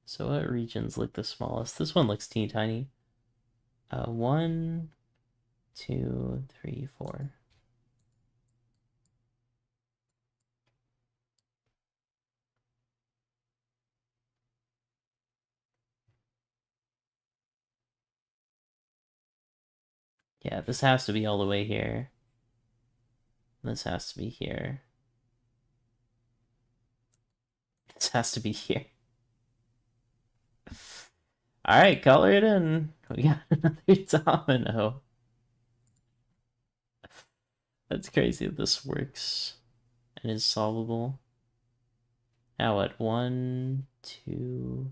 So what regions look the smallest? This one looks teeny tiny. 1, 2, 3, 4. Yeah, this has to be all the way here. This has to be here. This has to be here. Alright, color it in. We got another domino. That's crazy that this works and is solvable. Now what? 1, 2,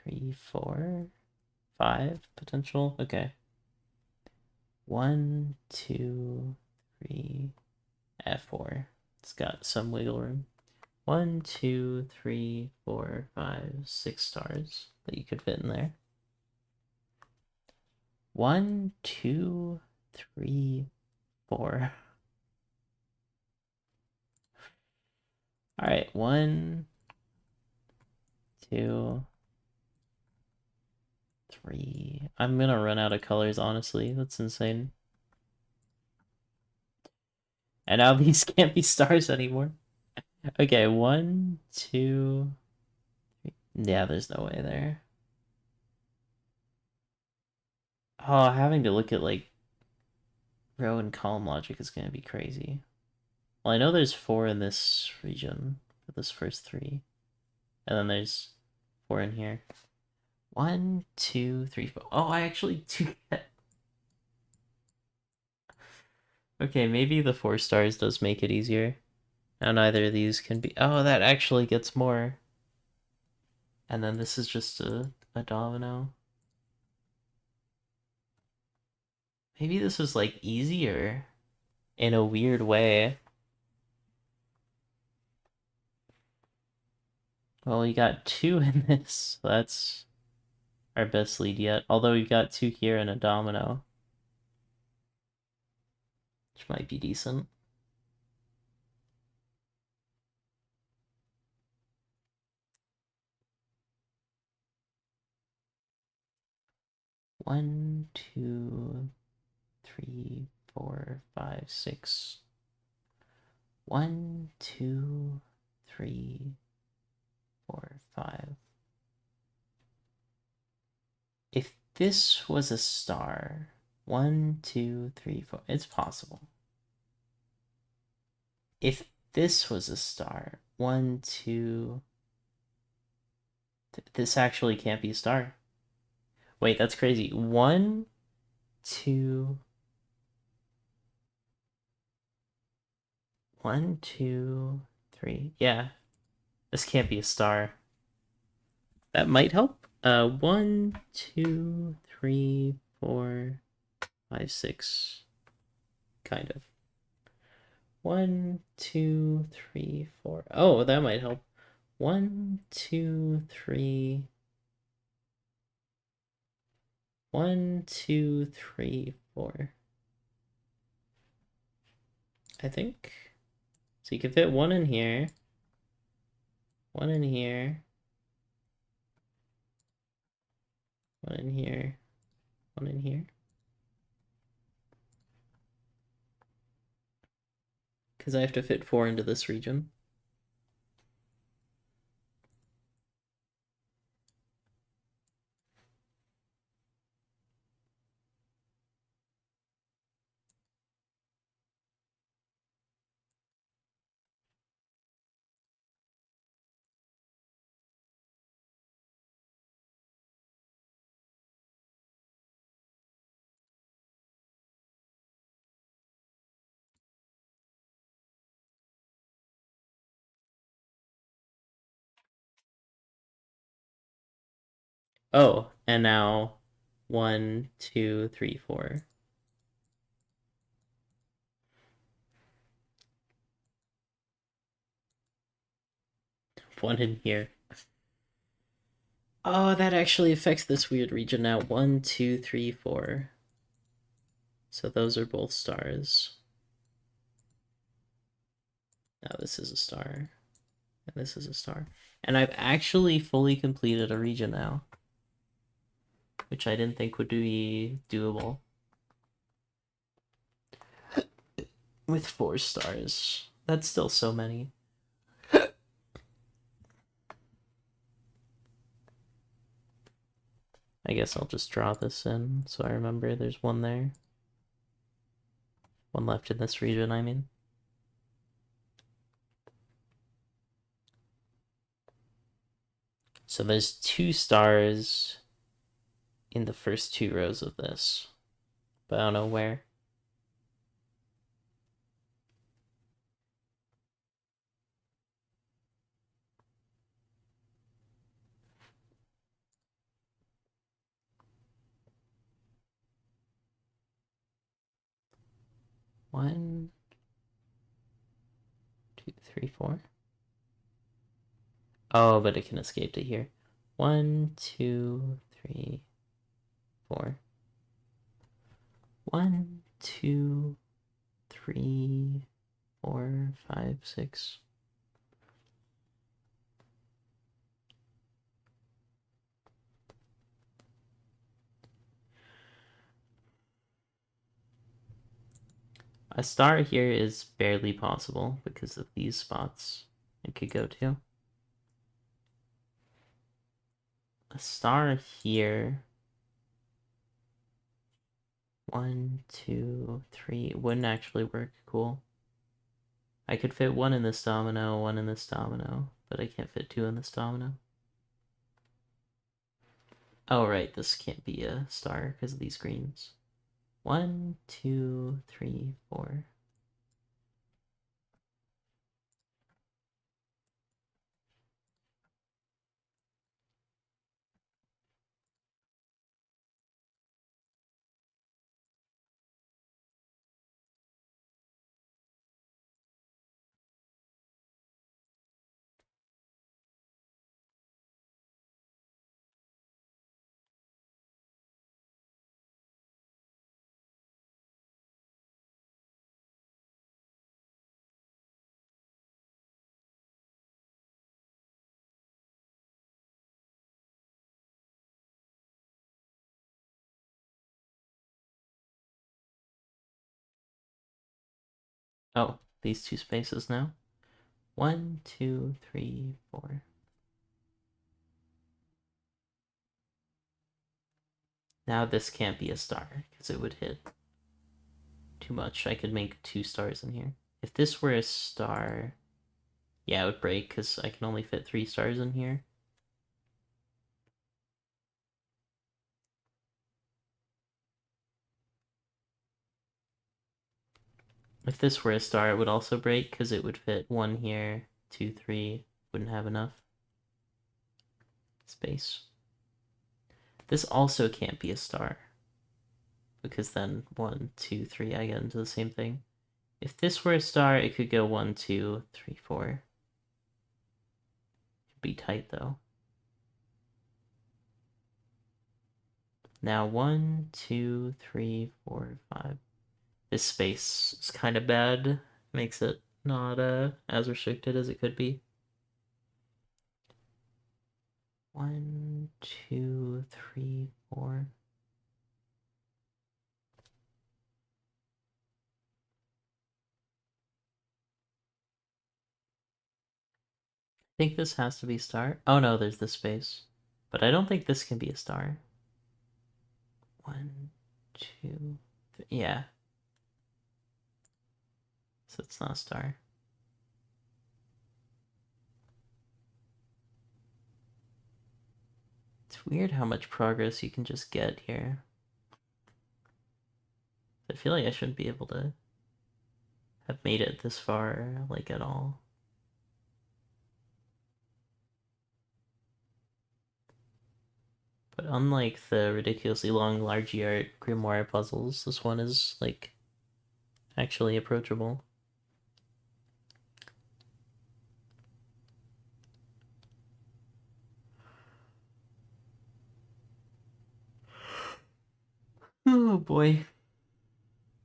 3, 4, 5 potential? Okay. 1, 2, 3, F4. It's got some wiggle room. 1, 2, 3, 4, 5, 6 stars that you could fit in there. 1, 2, 3, 4. All right, 1, 2, 3. I'm gonna run out of colors, honestly. That's insane. And now these can't be stars anymore. Okay, 1, 2, 3. Yeah, there's no way there. Oh, having to look at like row and column logic is gonna be crazy. Well, I know there's 4 in this region for this first 3. And then there's 4 in here. 1, 2, 3, 4. Oh, I actually do get. Okay, maybe the 4 stars does make it easier. Now neither of these can be. Oh, that actually gets more. And then this is just a domino. Maybe this is like easier in a weird way. Well, we got 2 in this. So that's our best lead yet. Although we've got 2 here and a domino, which might be decent. One, two, three, 4, 5, 6. 1, 2, 3, 4, 5. If this was a star, 1, 2, 3, 4. It's possible. If this was a star, 1, 2. This actually can't be a star. Wait, that's crazy. 1, 2. 1, 2, 3. Yeah, this can't be a star. That might help. 1, 2, 3, 4, 5, 6. Kind of. 1, 2, 3, 4. Oh, that might help. 1, 2, 3. 1, 2, 3, 4. I think. So you can fit 1 in here. 1 in here. 1 in here. 1 in here. Because I have to fit 4 into this region. Oh, and now 1, 2, 3, 4. 1 in here. Oh, that actually affects this weird region now. 1, 2, 3, 4. So those are both stars. Now this is a star. And this is a star. And I've actually fully completed a region now, which I didn't think would be doable. With 4 stars. That's still so many. I guess I'll just draw this in so I remember there's 1 there. 1 left in this region, I mean. So there's 2 stars in the first 2 rows of this, but I don't know where. 1, 2, 3, 4. Oh, but it can escape to here. 1, 2, 3, 4. 1, 2, 3, 4, 5, 6. A star here is barely possible because of these spots it could go to. A star here. 1, 2, 3 wouldn't actually work. Cool. I could fit 1 in this domino, 1 in this domino, but I can't fit 2 in this domino. Oh, right, this can't be a star because of these greens. 1, 2, 3, 4. Oh, these two spaces now. 1, 2, 3, 4. Now this can't be a star because it would hit too much. I could make 2 stars in here. If this were a star, yeah, it would break because I can only fit 3 stars in here. If this were a star, it would also break because it would fit 1 here, 2, 3. Wouldn't have enough space. This also can't be a star because then 1, 2, 3, I get into the same thing. If this were a star, it could go 1, 2, 3, 4. It'd be tight though. Now 1, 2, 3, 4, 5. This space is kind of bad. Makes it not as restricted as it could be. 1, 2, 3, 4. I think this has to be a star. Oh no, there's this space. But I don't think this can be a star. 1, 2, 3. Yeah. So it's not a star. It's weird how much progress you can just get here. I feel like I shouldn't be able to have made it this far, like, at all. But unlike the ridiculously long large art grimoire puzzles, this one is, like, actually approachable. Oh boy.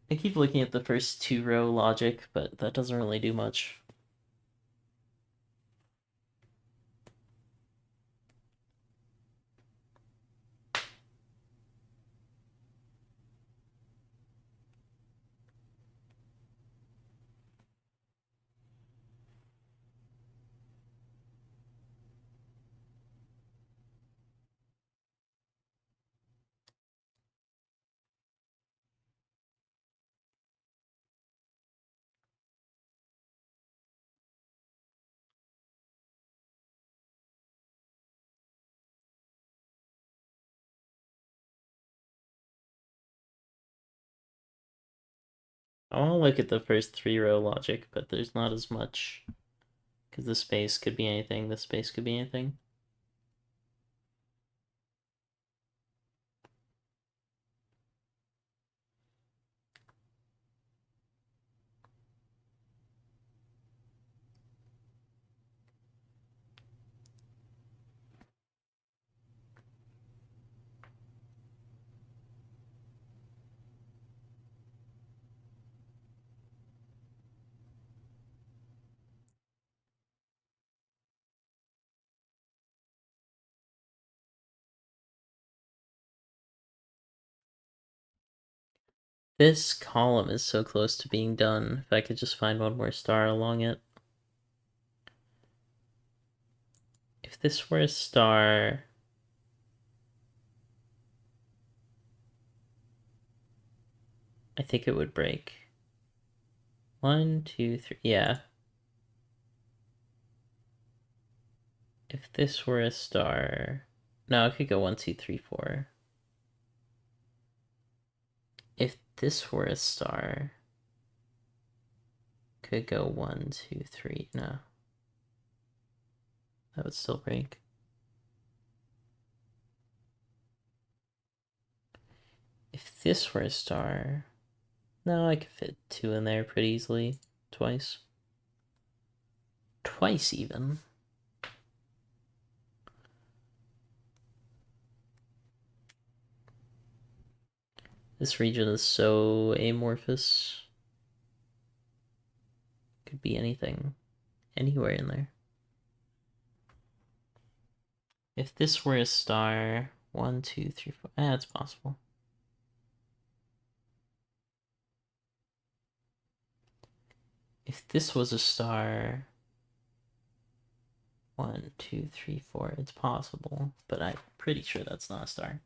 I keep looking at the first 2-row logic, but that doesn't really do much. I want to look at the first 3-row logic, but there's not as much. Because the space could be anything, the space could be anything. This column is so close to being done. If I could just find one more star along it. If this were a star, I think it would break. 1, 2, 3. Yeah. If this were a star, no, it could go 1, 2, 3, 4. If this were a star, could go 1, 2, 3. No, that would still break. If this were a star, no, I could fit 2 in there pretty easily. Twice. Twice even. This region is so amorphous. Could be anything. Anywhere in there. If this were a star, 1, 2, 3, 4. It's possible. If this was a star, 1, 2, 3, 4. It's possible, but I'm pretty sure that's not a star.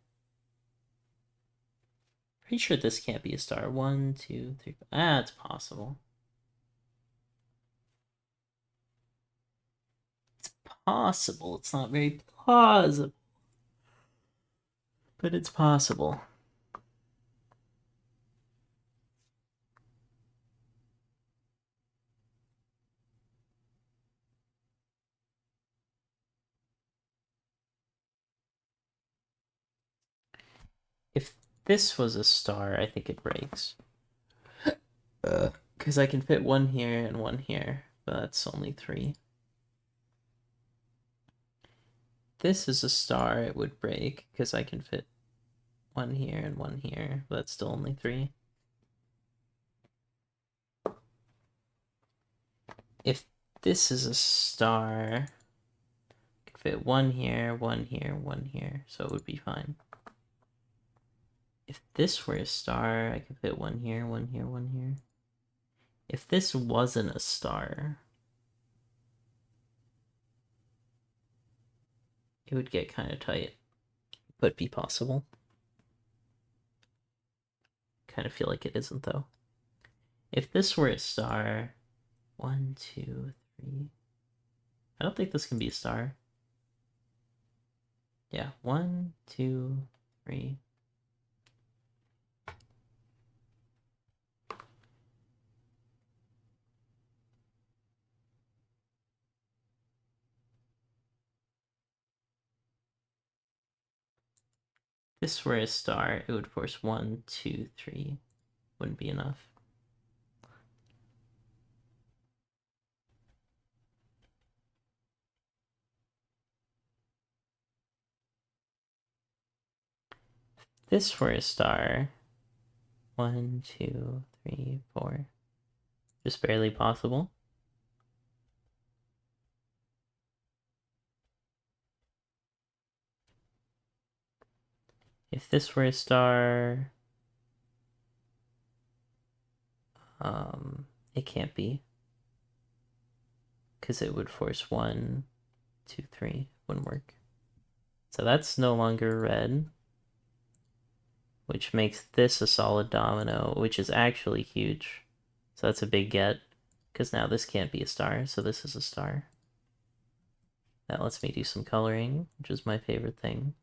Pretty sure this can't be a star. 1, 2, 3, 4. It's possible. It's possible. It's not very plausible, but it's possible. If this was a star, I think it breaks. Because I can fit one here and one here, but that's only 3. This is a star, it would break, because I can fit one here and one here, but that's still only 3. If this is a star, I can fit one here, one here, one here, so it would be fine. If this were a star, I could fit one here, one here, one here. If this wasn't a star, it would get kind of tight, but be possible. Kind of feel like it isn't, though. If this were a star, 1, 2, 3. I don't think this can be a star. Yeah, 1, 2, 3. If this were a star, it would force 1, 2, 3. Wouldn't be enough. If this were a star, 1, 2, 3, 4. Just barely possible. If this were a star, it can't be. Because it would force 1, 2, 3. Wouldn't work. So that's no longer red. Which makes this a solid domino, which is actually huge. So that's a big get. Because now this can't be a star, so this is a star. That lets me do some coloring, which is my favorite thing.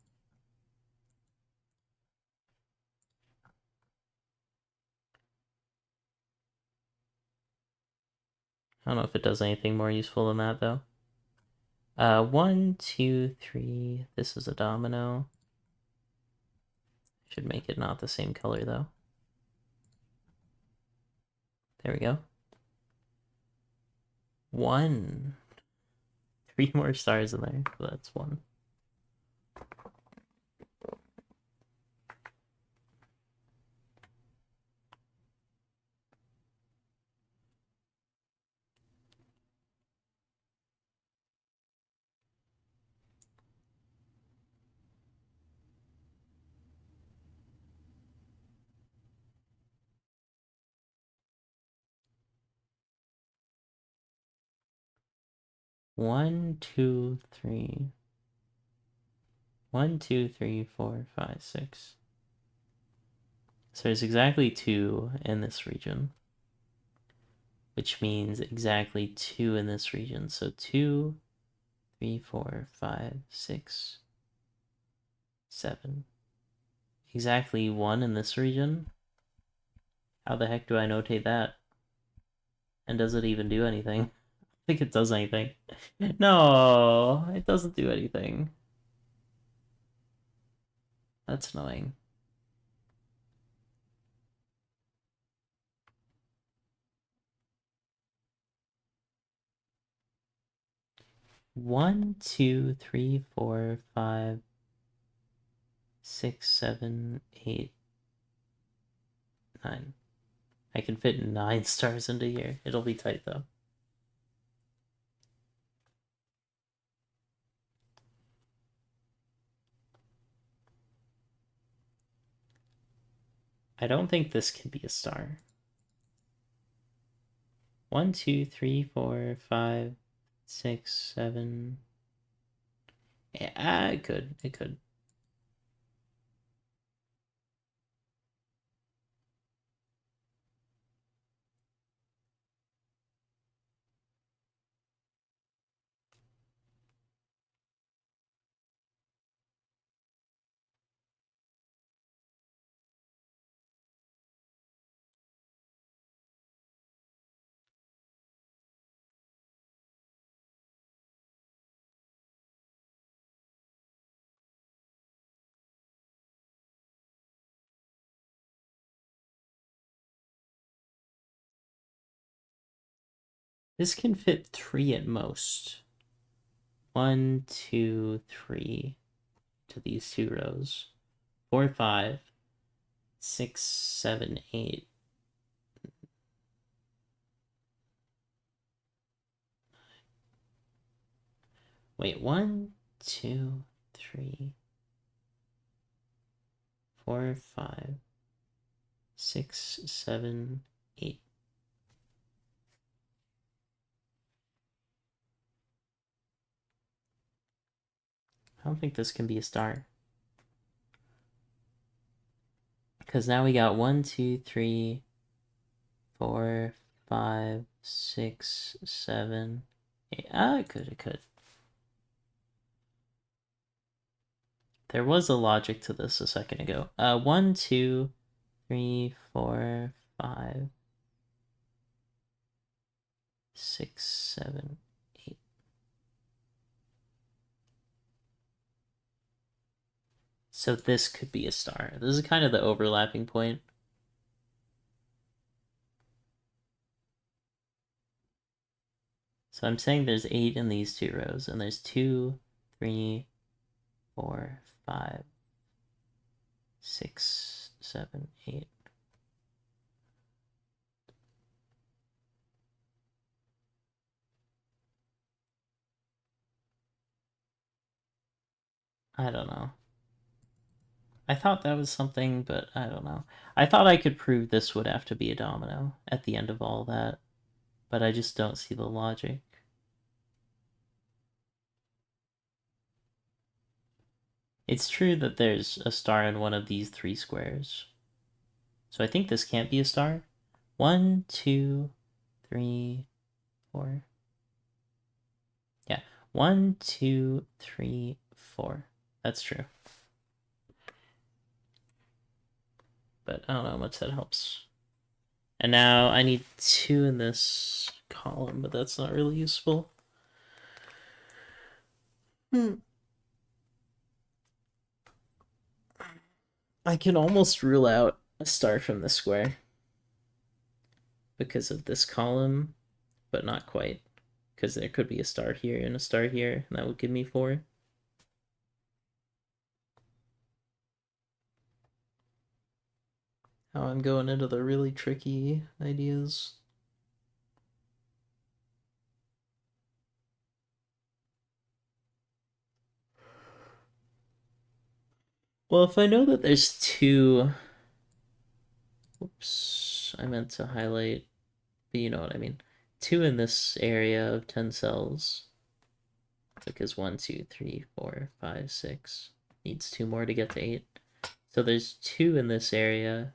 I don't know if it does anything more useful than that, though. 1, 2, 3. This is a domino. Should make it not the same color, though. There we go. 1. 3 more stars in there, so that's 1. 1, 2, 3. 1, 2, 3, 4, 5, 6. So there's exactly 2 in this region, which means exactly 2 in this region. So 2, 3, 4, 5, 6, 7. Exactly 1 in this region? How the heck do I notate that? And does it even do anything? I think it does anything. No, it doesn't do anything. That's annoying. One, two, three, four, 5, 6, 7, 8, 9. I can fit 9 stars into here. It'll be tight though. I don't think this can be a star. 1, 2, 3, 4, 5, 6, 7. Yeah, it could. It could. This can fit 3 at most. 1, 2, 3 to these 2 rows. 4, 5, 6, 7, 8. Wait, 1, 2, 3, 4, 5, 6, 7, 8. I don't think this can be a star. Because now we got 1, 2, 3, 4, 5, 6, 7, 8. Ah, it could, it could. There was a logic to this a second ago. 1, 2, 3, 4, 5, 6, 7, 8. So this could be a star. This is kind of the overlapping point. So I'm saying there's 8 in these 2 rows, and there's 2, 3, 4, 5, 6, 7, 8. I don't know. I thought that was something, but I don't know. I thought I could prove this would have to be a domino at the end of all that, but I just don't see the logic. It's true that there's a star in one of these 3 squares. So I think this can't be a star. 1, 2, 3, 4. Yeah. 1, 2, 3, 4. That's true. But I don't know how much that helps. And now I need 2 in this column, but that's not really useful. I can almost rule out a star from this square because of this column, but not quite. Because there could be a star here and a star here, and that would give me 4. Now I'm going into the really tricky ideas. Well, if I know that there's 2... Whoops, I meant to highlight, but you know what I mean. 2 in this area of 10 cells. Because 1, 2, 3, 4, 5, 6 needs 2 more to get to 8. So there's 2 in this area,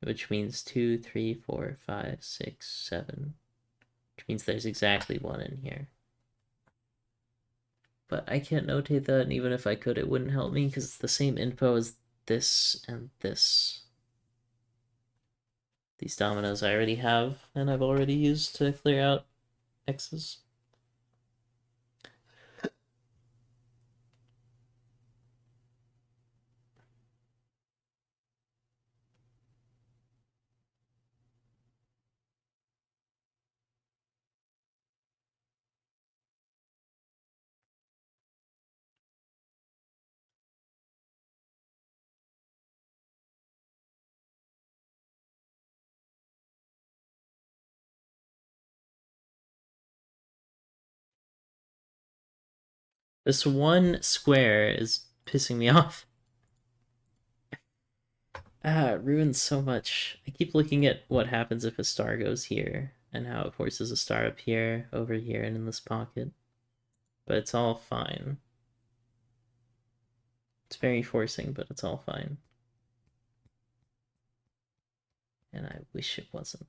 which means 2, 3, 4, 5, 6, 7. Which means there's exactly 1 in here. But I can't notate that, and even if I could, it wouldn't help me because it's the same info as this and this. These dominoes I already have, and I've already used to clear out X's. This one square is pissing me off. It ruins so much. I keep looking at what happens if a star goes here, and how it forces a star up here, over here, and in this pocket. But it's all fine. It's very forcing, but it's all fine. And I wish it wasn't.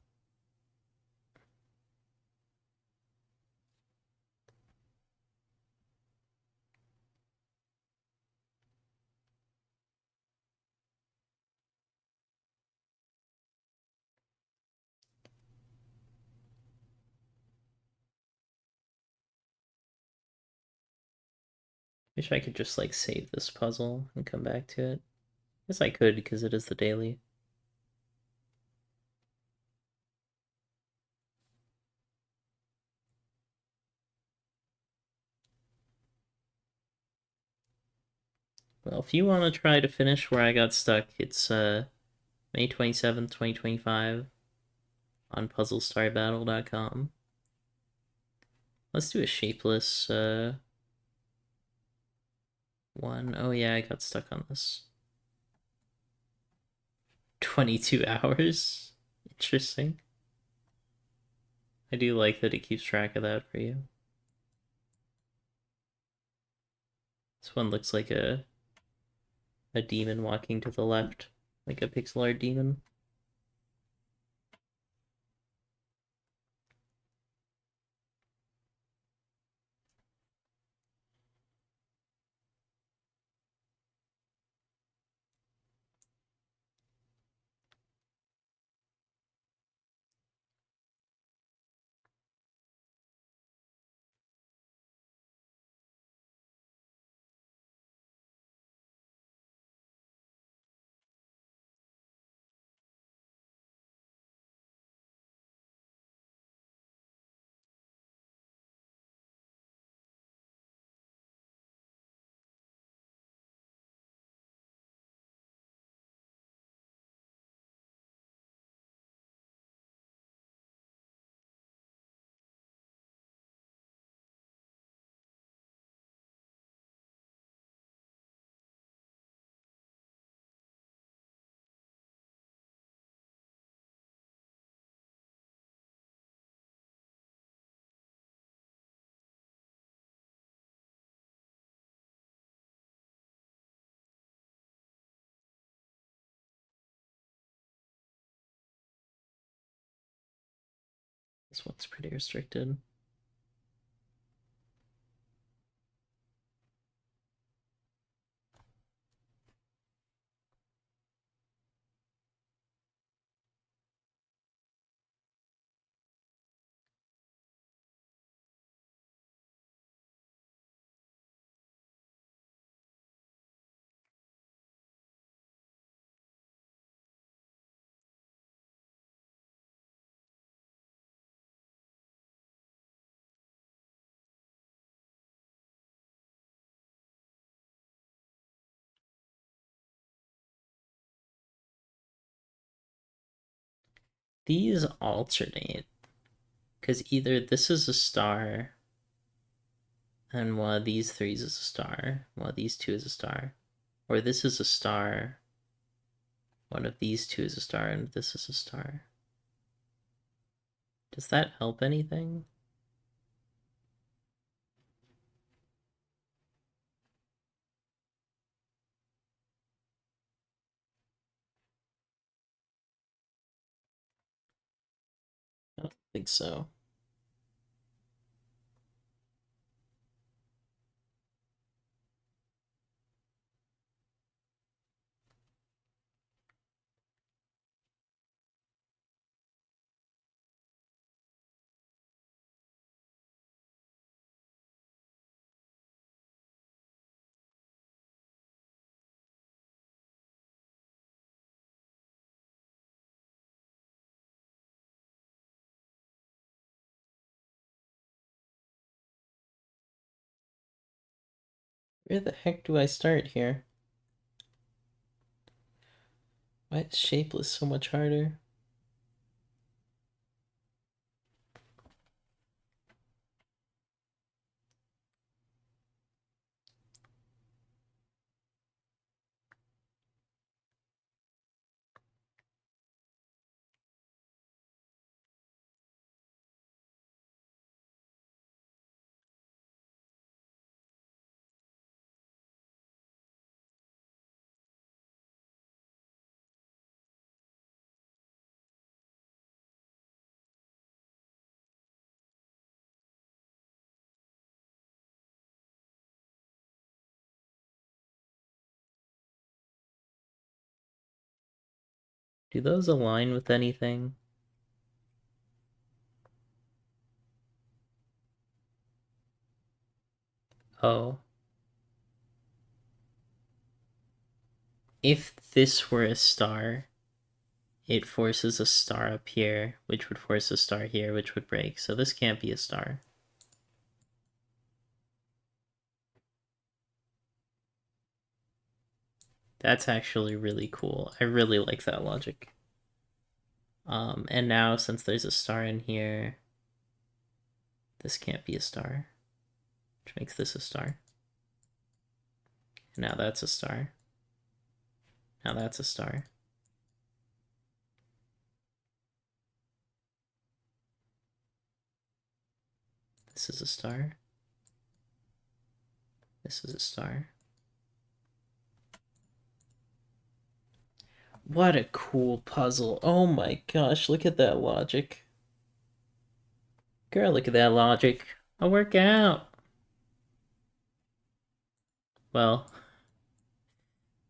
Wish I could just like save this puzzle and come back to it. Guess I could because it is the daily. Well, if you want to try to finish where I got stuck, it's May 27th, 2025 on puzzlestarbattle.com. Let's do a shapeless one. Oh yeah, I got stuck on this. 22 hours? Interesting. I do like that it keeps track of that for you. This one looks like a demon walking to the left, like a pixel art demon. This one's pretty restricted. These alternate, because either this is a star, and one of these threes is a star, one of these two is a star, or this is a star, one of these two is a star, and this is a star. Does that help anything? I don't think so. Where the heck do I start here? Why is shapeless so much harder? Do those align with anything? Oh. If this were a star, it forces a star up here, which would force a star here, which would break. So this can't be a star. That's actually really cool. I really like that logic. And now since there's a star in here, this can't be a star, which makes this a star. And now that's a star. Now that's a star. This is a star. This is a star. What a cool puzzle. Oh my gosh, look at that logic. Girl, look at that logic. I'll work out. Well,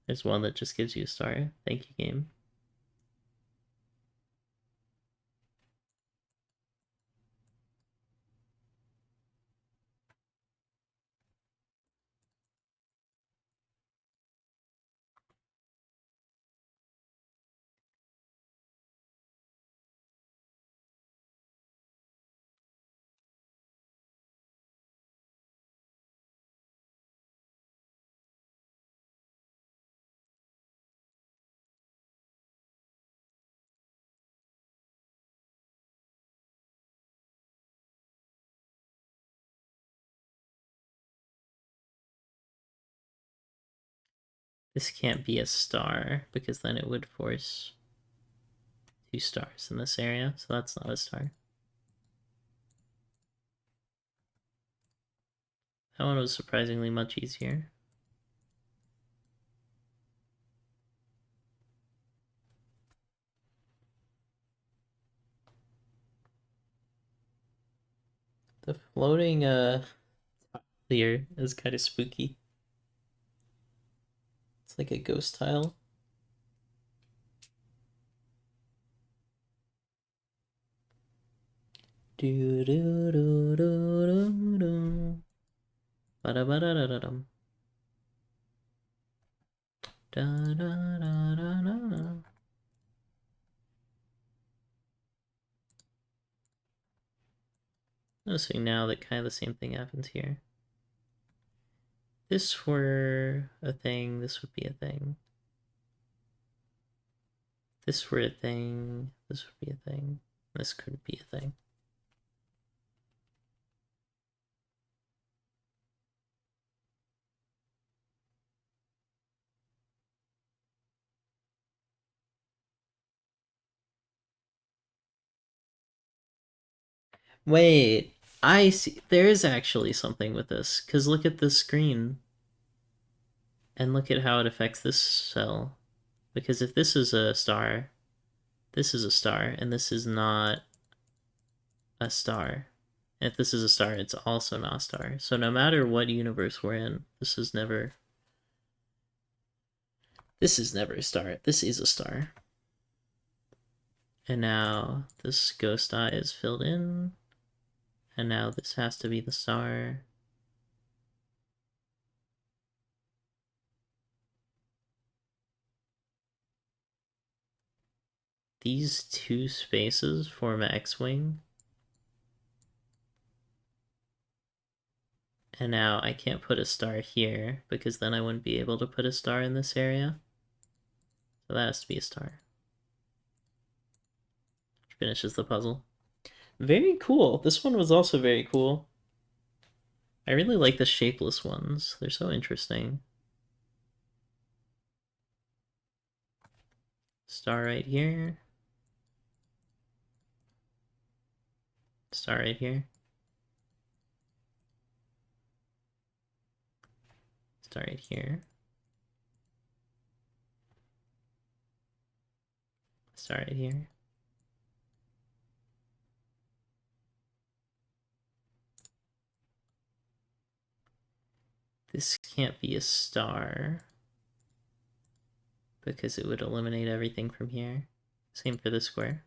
there's one that just gives you a star. Thank you, game. This can't be a star because then it would force 2 stars in this area, so that's not a star. That one was surprisingly much easier. The floating here is kind of spooky. It's like a ghost tile. Do do do do do do. Ba da ba da da da dum. Da da da da da. Noticing now that kind of the same thing happens here. This were a thing, this would be a thing. This were a thing, this would be a thing. This could be a thing. Wait, I see. There is actually something with this, because look at this screen. And look at how it affects this cell. Because if this is a star, this is a star, and this is not a star. If this is a star, it's also not a star. So no matter what universe we're in, this is never a star. This is a star. And now this ghost eye is filled in. And now this has to be the star. These two spaces form an X-wing. And now I can't put a star here because then I wouldn't be able to put a star in this area. So that has to be a star. Which finishes the puzzle. Very cool. This one was also very cool. I really like the shapeless ones. They're so interesting. Star right here. Star right here. Star right here. Star right here. This can't be a star because it would eliminate everything from here. Same for the square.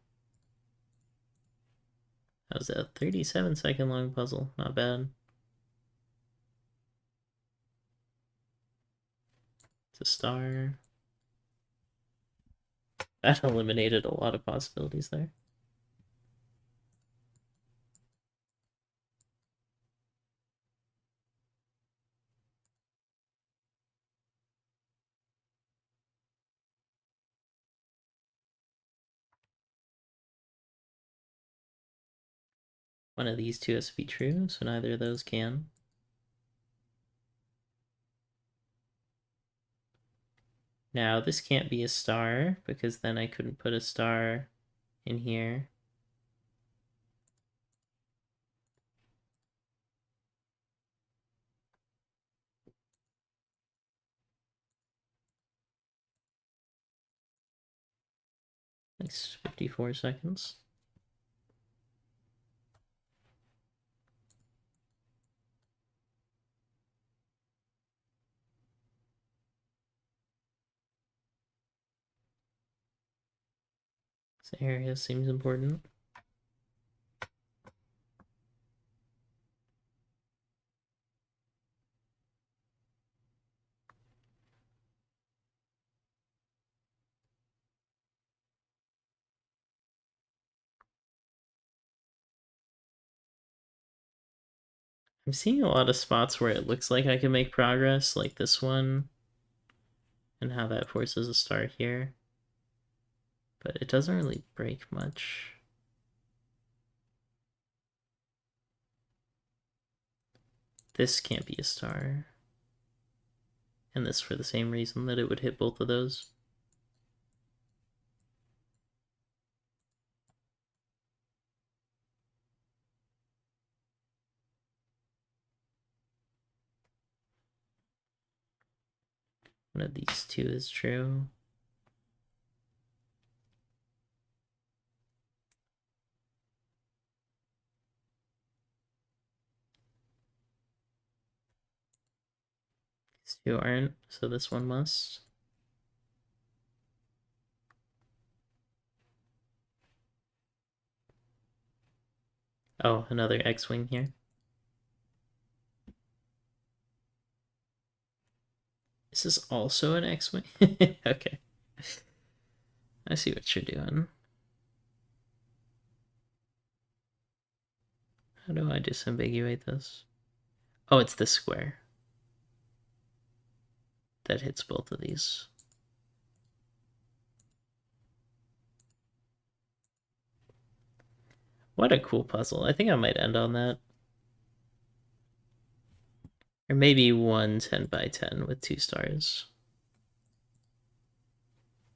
That was a 37-second long puzzle. Not bad. It's a star. That eliminated a lot of possibilities there. One of these two has to be true, so neither of those can. Now, this can't be a star, because then I couldn't put a star in here. Nice, 54 seconds. This area seems important. I'm seeing a lot of spots where it looks like I can make progress, like this one, and how that forces a start here. But it doesn't really break much. This can't be a star. And this for the same reason that it would hit both of those. One of these two is true. These two aren't, so this one must. Oh, another X-wing here. Is this also an X-wing? Okay. I see what you're doing. How do I disambiguate this? Oh, it's this square that hits both of these. What a cool puzzle. I think I might end on that. Or maybe one 10 by 10 with 2 stars.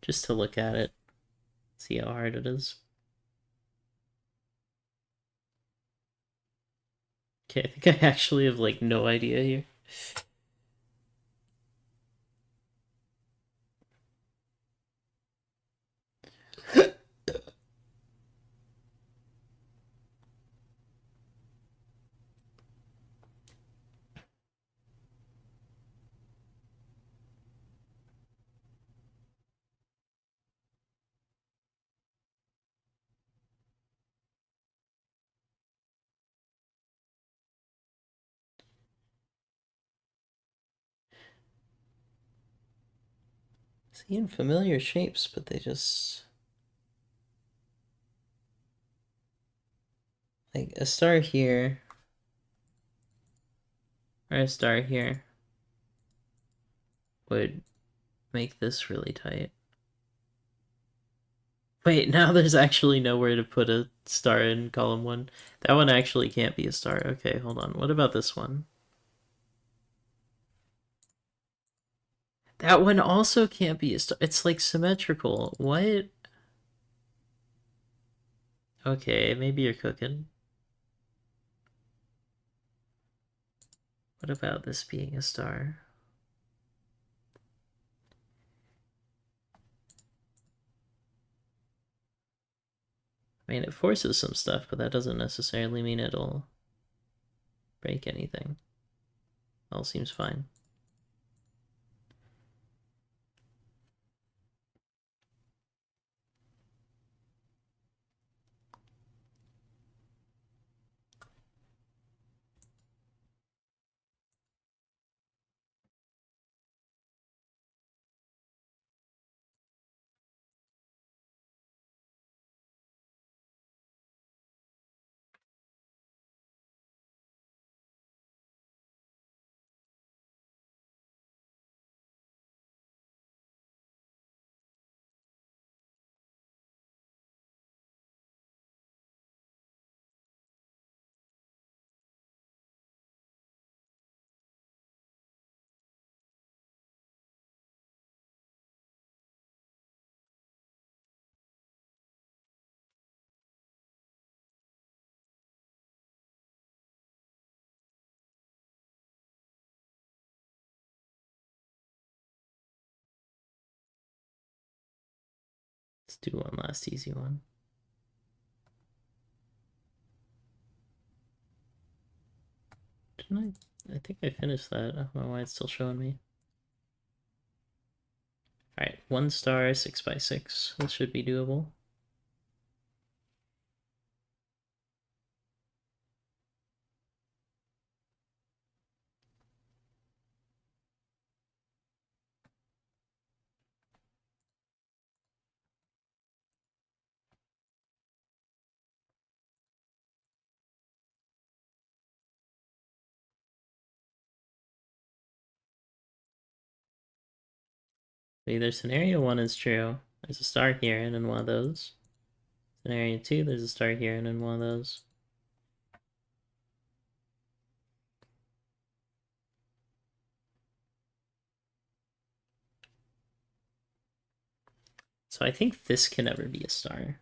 Just to look at it, see how hard it is. Okay, I think I actually have like no idea here. Seeing familiar shapes, but they just... Like, a star here, or a star here, would make this really tight. Wait, now there's actually nowhere to put a star in column 1. That one actually can't be a star. Okay, hold on. What about this one? That one also can't be a star. It's like symmetrical. What? Okay, maybe you're cooking. What about this being a star? I mean, it forces some stuff, but that doesn't necessarily mean it'll break anything. All seems fine. Let's do one last easy one. Didn't I? I think I finished that. I don't know why it's still showing me. Alright, 1 star, 6 by 6. This should be doable. Either scenario 1 is true. There's a star here and in one of those. Scenario 2, there's a star here and in one of those. So I think this can never be a star.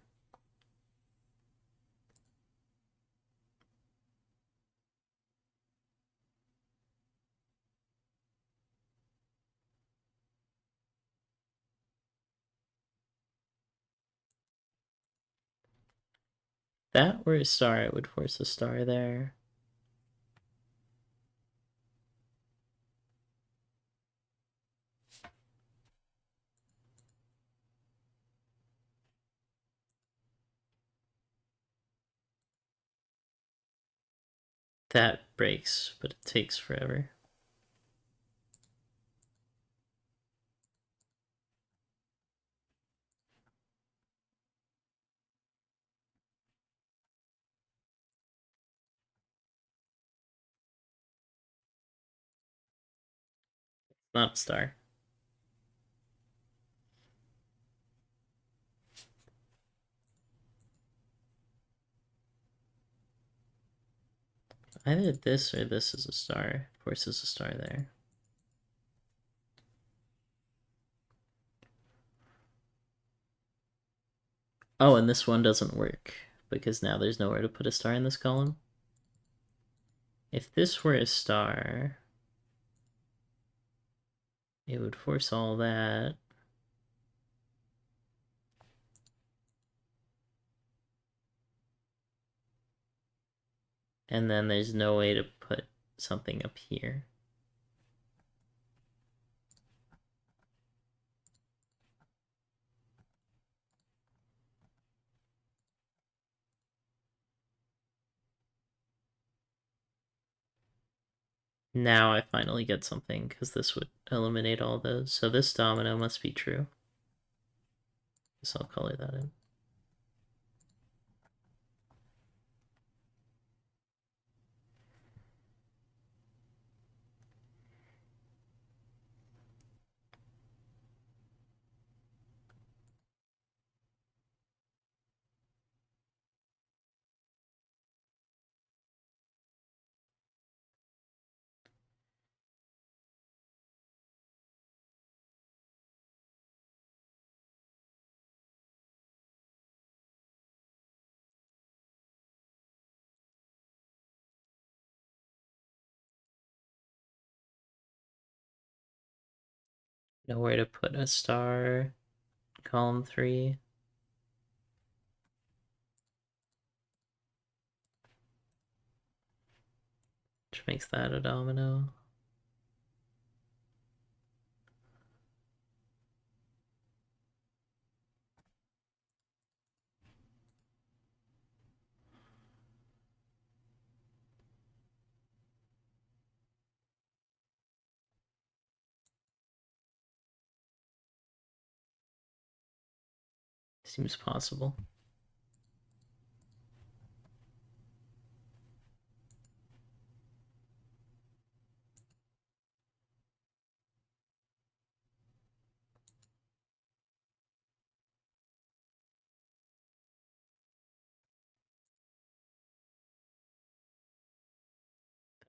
If that were a star, it would force a star there. That breaks, but it takes forever. Not a star. Either this or this is a star. Forces a star there. Oh, and this one doesn't work, because now there's nowhere to put a star in this column. If this were a star, it would force all that. And then there's no way to put something up here. Now I finally get something, because this would eliminate all those. So this domino must be true. Guess I'll color that in. Nowhere to put a star. Column 3. Which makes that a domino. Seems possible.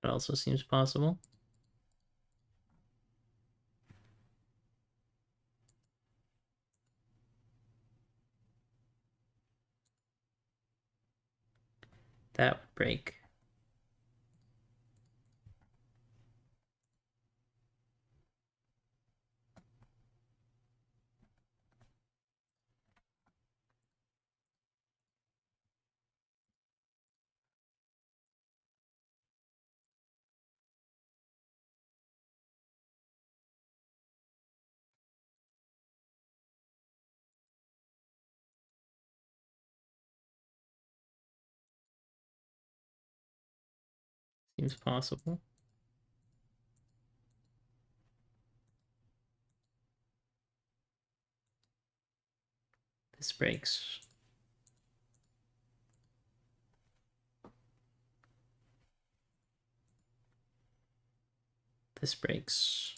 That also seems possible. That would break. Seems possible. This breaks. This breaks.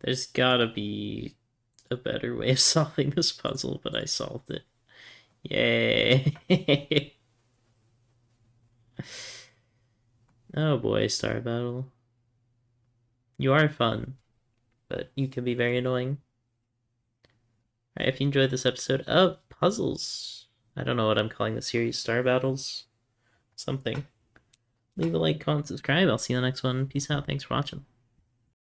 There's gotta be a better way of solving this puzzle, but I solved it. Yay! Oh boy, Star Battle. You are fun, but you can be very annoying. Alright, if you enjoyed this episode of Puzzles, I don't know what I'm calling the series, Star Battles, something. Leave a like, comment, subscribe. I'll see you in the next one. Peace out. Thanks for watching.